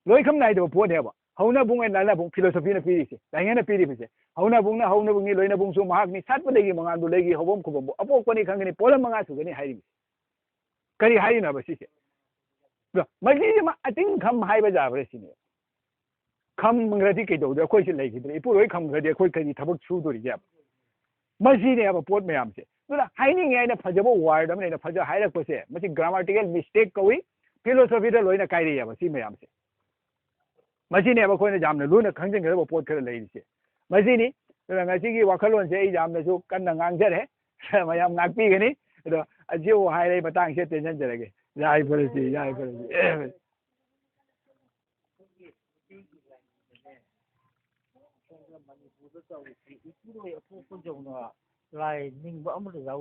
ꯂꯣꯏꯈꯝ ꯅꯥꯏꯗꯕ ꯄꯣꯠꯅꯦꯕ ꯍꯧꯅ ꯕꯨꯡ ꯑꯦꯟ ꯂꯥꯟꯅ ꯕꯨꯡ ꯐꯤꯂꯣꯁꯣꯐꯤꯅ ꯄꯤꯔꯤꯁꯦ ꯂꯥꯏꯉꯟꯅ ꯄꯤꯔꯤꯕꯁꯦ ꯍꯧꯅ ꯕꯨꯡꯅꯤ ꯂꯣꯏꯅ ꯕꯨꯡꯁꯨ ꯃꯍꯥꯛꯅꯤ ꯁꯥꯠꯄꯗꯒꯤ ꯃꯉꯥꯟꯕꯨ ꯂꯩꯒꯤ ꯍꯧꯕꯝ ꯈꯨꯕꯝꯕꯨ ꯑꯄꯣꯛꯄꯅꯤ ꯈꯪꯒꯅꯤ ꯄꯣꯠꯂꯝ ꯃꯉꯥ ꯁꯨꯒꯅꯤ ꯍꯥꯏꯔꯤꯕꯁꯦ ꯀꯔꯤ ꯍꯥꯏꯔꯤꯅꯣꯕ ꯁꯤꯁꯦ ꯃꯁꯤꯁꯦ ꯑꯇꯤꯡ ꯈꯝ ꯍꯥꯏꯕ ꯌꯥꯕ꯭ꯔꯥ ꯁꯤꯅꯦ ꯈꯝꯈ꯭ꯔꯗꯤ ꯀꯩꯗꯧꯗꯦ ꯑꯩꯈꯣꯏꯁꯦ ꯂꯩꯈꯤꯗ꯭ꯔꯦ ꯏꯄꯨꯔꯣꯏ ꯈꯝꯈ꯭ꯔꯗꯤ ꯑꯩꯈꯣꯏ ꯀꯔꯤ ꯊꯕꯛ ꯁꯨꯗꯣꯔꯤꯒꯦꯕ ꯃꯁꯤꯅꯦꯕ ꯄꯣꯠ ꯃꯌꯥꯝꯁꯦ ꯑꯗꯨꯅ ꯍꯥꯏꯅꯤꯡꯉꯦ ꯑꯩꯅ ꯐꯖꯕ ꯋꯥꯔꯗ ꯑꯃ ꯑꯩꯅ ꯐꯖ ꯍꯥꯏꯔꯛꯄꯁꯦ ꯃꯁꯤ ꯒ꯭ꯔꯥꯃꯥꯔꯇꯤꯀꯦꯜ ꯃꯤꯁꯇꯦꯛ ꯀꯧꯏ ꯐꯤꯂꯣꯁꯣꯐꯤꯗ ꯂꯣꯏꯅ ꯀꯥꯏꯔꯛꯑꯦꯕ ꯁꯤ ꯃꯌꯥꯝꯁꯦ ꯃꯁꯤꯅꯦꯕ ꯑꯩꯈꯣꯏꯅ ꯌꯥꯝꯅ ꯂꯨꯅ ꯈꯪꯖꯤꯟꯒꯗꯕ ꯄꯣꯠ ꯈꯔ ꯂꯩꯔꯤꯁꯦ ꯃꯁꯤꯅꯤ ꯑꯗꯨꯅ ꯉꯁꯤꯒꯤ ꯋꯥꯈꯜꯂꯣꯟꯁꯦ ꯑꯩ ꯌꯥꯝꯅꯁꯨ ꯀꯟꯅ ꯉꯥꯡꯖꯔꯦ ꯃꯌꯥꯝ ꯉꯥꯛꯄꯤꯒꯅꯤ ꯑꯗꯣ ꯑꯁꯤꯕꯨ ꯍꯥꯏꯔꯦ ꯃꯇꯥꯡꯁꯦ ꯇꯦꯟꯁꯤꯟꯖꯔꯒꯦ ꯌꯥꯏꯐꯔꯁꯤ ꯌꯥꯏꯐꯔꯁꯤ ꯃꯅꯤꯄꯨꯔꯗ ꯇꯧꯔꯤꯁꯤ ꯏꯄꯨꯔꯣꯏ ꯑꯄꯣꯛꯄ ꯌꯧꯅ ꯂꯥꯏ ꯅꯤꯡꯕ ꯑꯃꯗ ꯌꯥꯎ